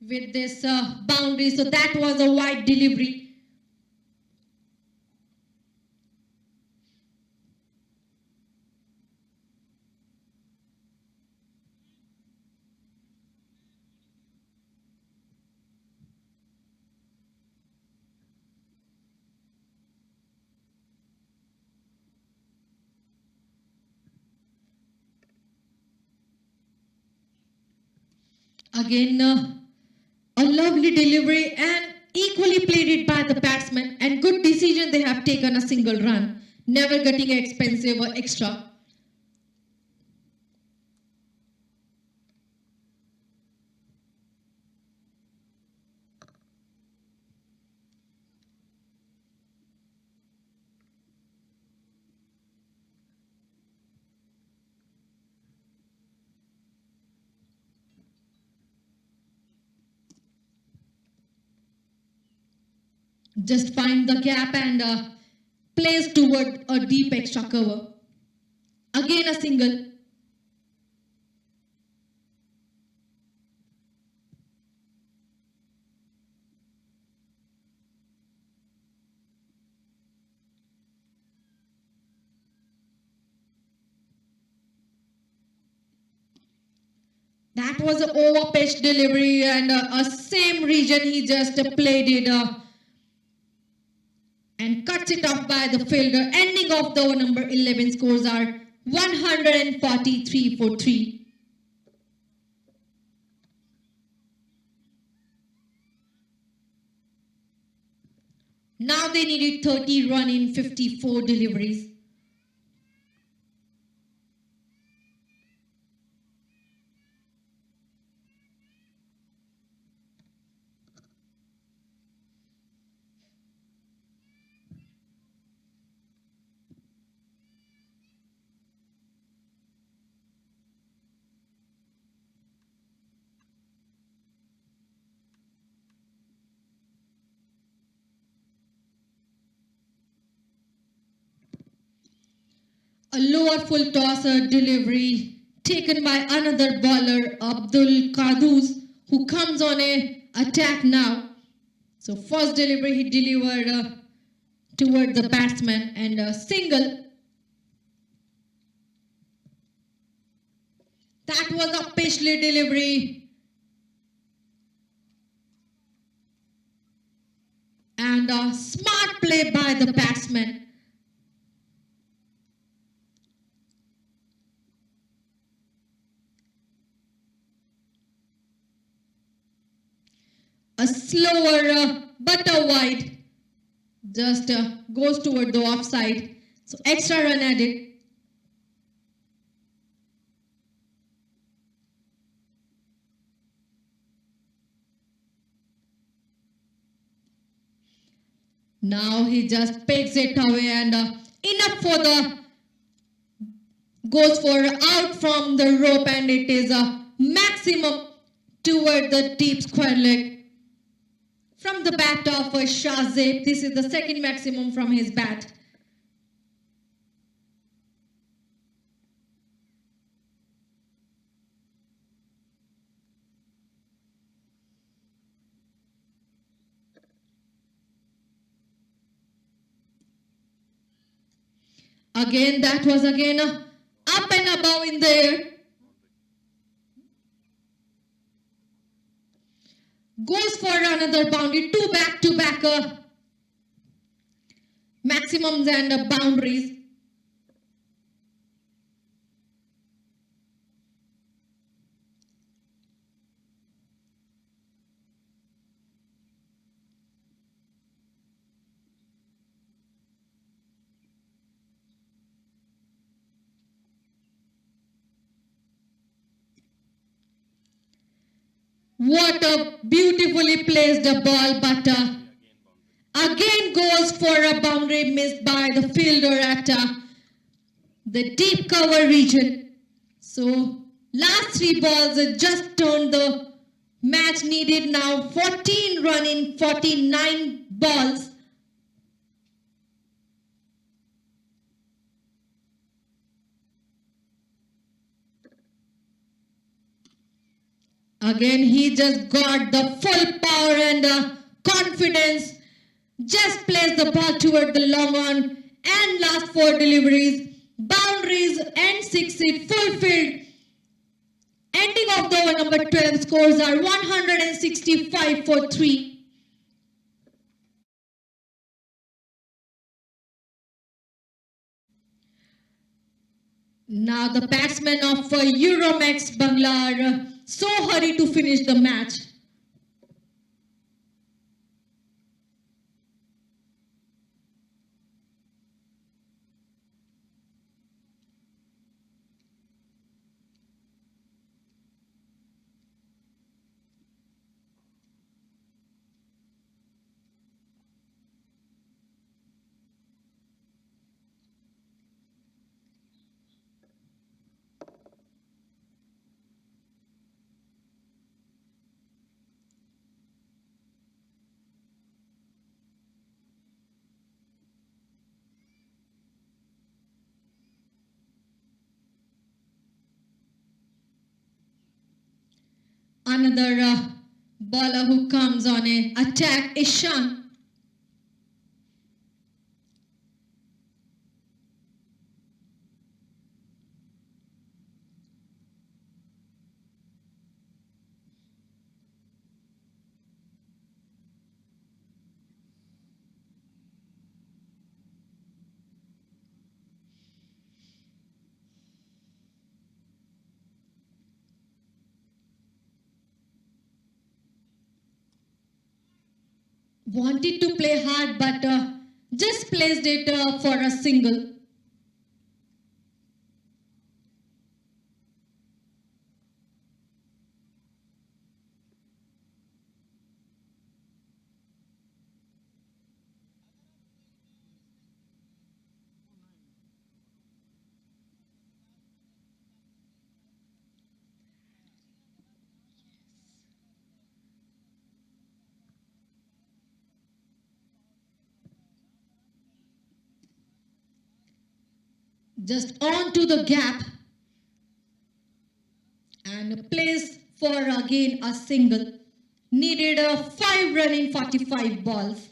with this boundary. So that was a wide delivery. Again, a lovely delivery and equally played it by the batsman and good decision they have taken a single run, never getting expensive or extra. Just find the gap and place toward a deep extra cover. Again a single. That was an over pitch delivery and a same region he just played it and cuts it off by the fielder. Ending of the over number 11, scores are 143 for 3. Now they needed 30 run in 54 deliveries. A lower full tosser delivery taken by another bowler, Abdul Qadus, who comes on a attack now. So first delivery he delivered toward the batsman and a single. That was a pitchly delivery. And a smart play by the batsman. A slower but a wide, just goes toward the offside. So extra run added. Now he just pegs it away and enough for the goes for out from the rope, and it is a maximum toward the deep square leg. From the bat of Shahzeb, this is the second maximum from his bat. Again, that was again up and above in the air. Goes for another boundary, two back-to-back maximums and boundaries. What a beautifully placed ball, but again goes for a boundary missed by the fielder at the deep cover region. So last 3 balls just turned the match. Needed now 14 run in 49 balls. Again, he just got the full power and confidence. Just placed the ball toward the long on and last 4 deliveries, boundaries and 6 hit fulfilled. Ending of the over number 12, scores are 165 for 3. Now the batsmen of Euromex Bangla are so hurried to finish the match. another bowler who comes on a attack, Ishan. Wanted to play hard, but just placed it for a single. Just onto the gap and placed for again a single. Needed a 5 run in 45 balls.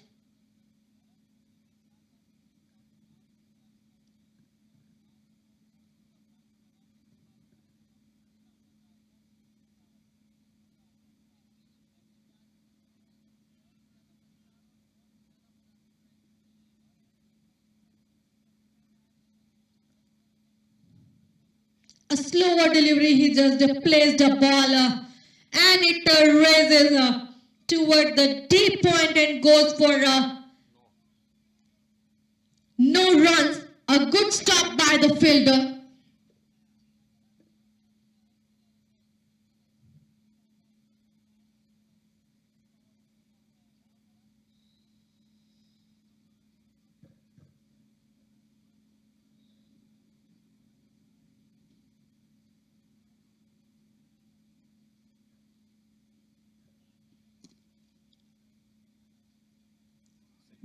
A slower delivery, he just placed a ball and it raises toward the deep point and goes for no runs. A good stop by the fielder.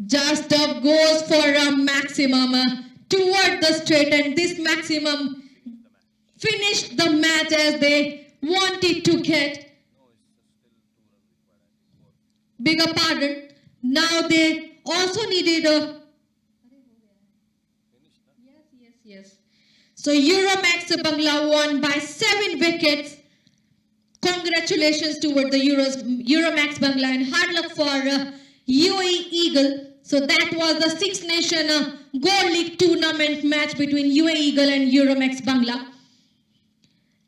Just goes for a maximum toward the straight, and this maximum finished the match as they wanted to get. Bigger pardon. Now they also needed a. Yes. So Euromex Bangla won by 7 wickets. Congratulations toward the Euromex Bangla, and hard luck for UAE Eagle. So that was the Six Nation Gold League tournament match between UAE Eagle and Euromex Bangla.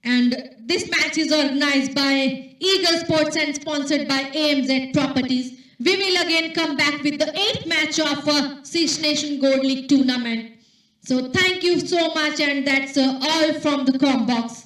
And this match is organized by Eagle Sports and sponsored by AMZ Properties. We will again come back with the 8th match of Six Nation Gold League tournament. So thank you so much, and that's all from the com box.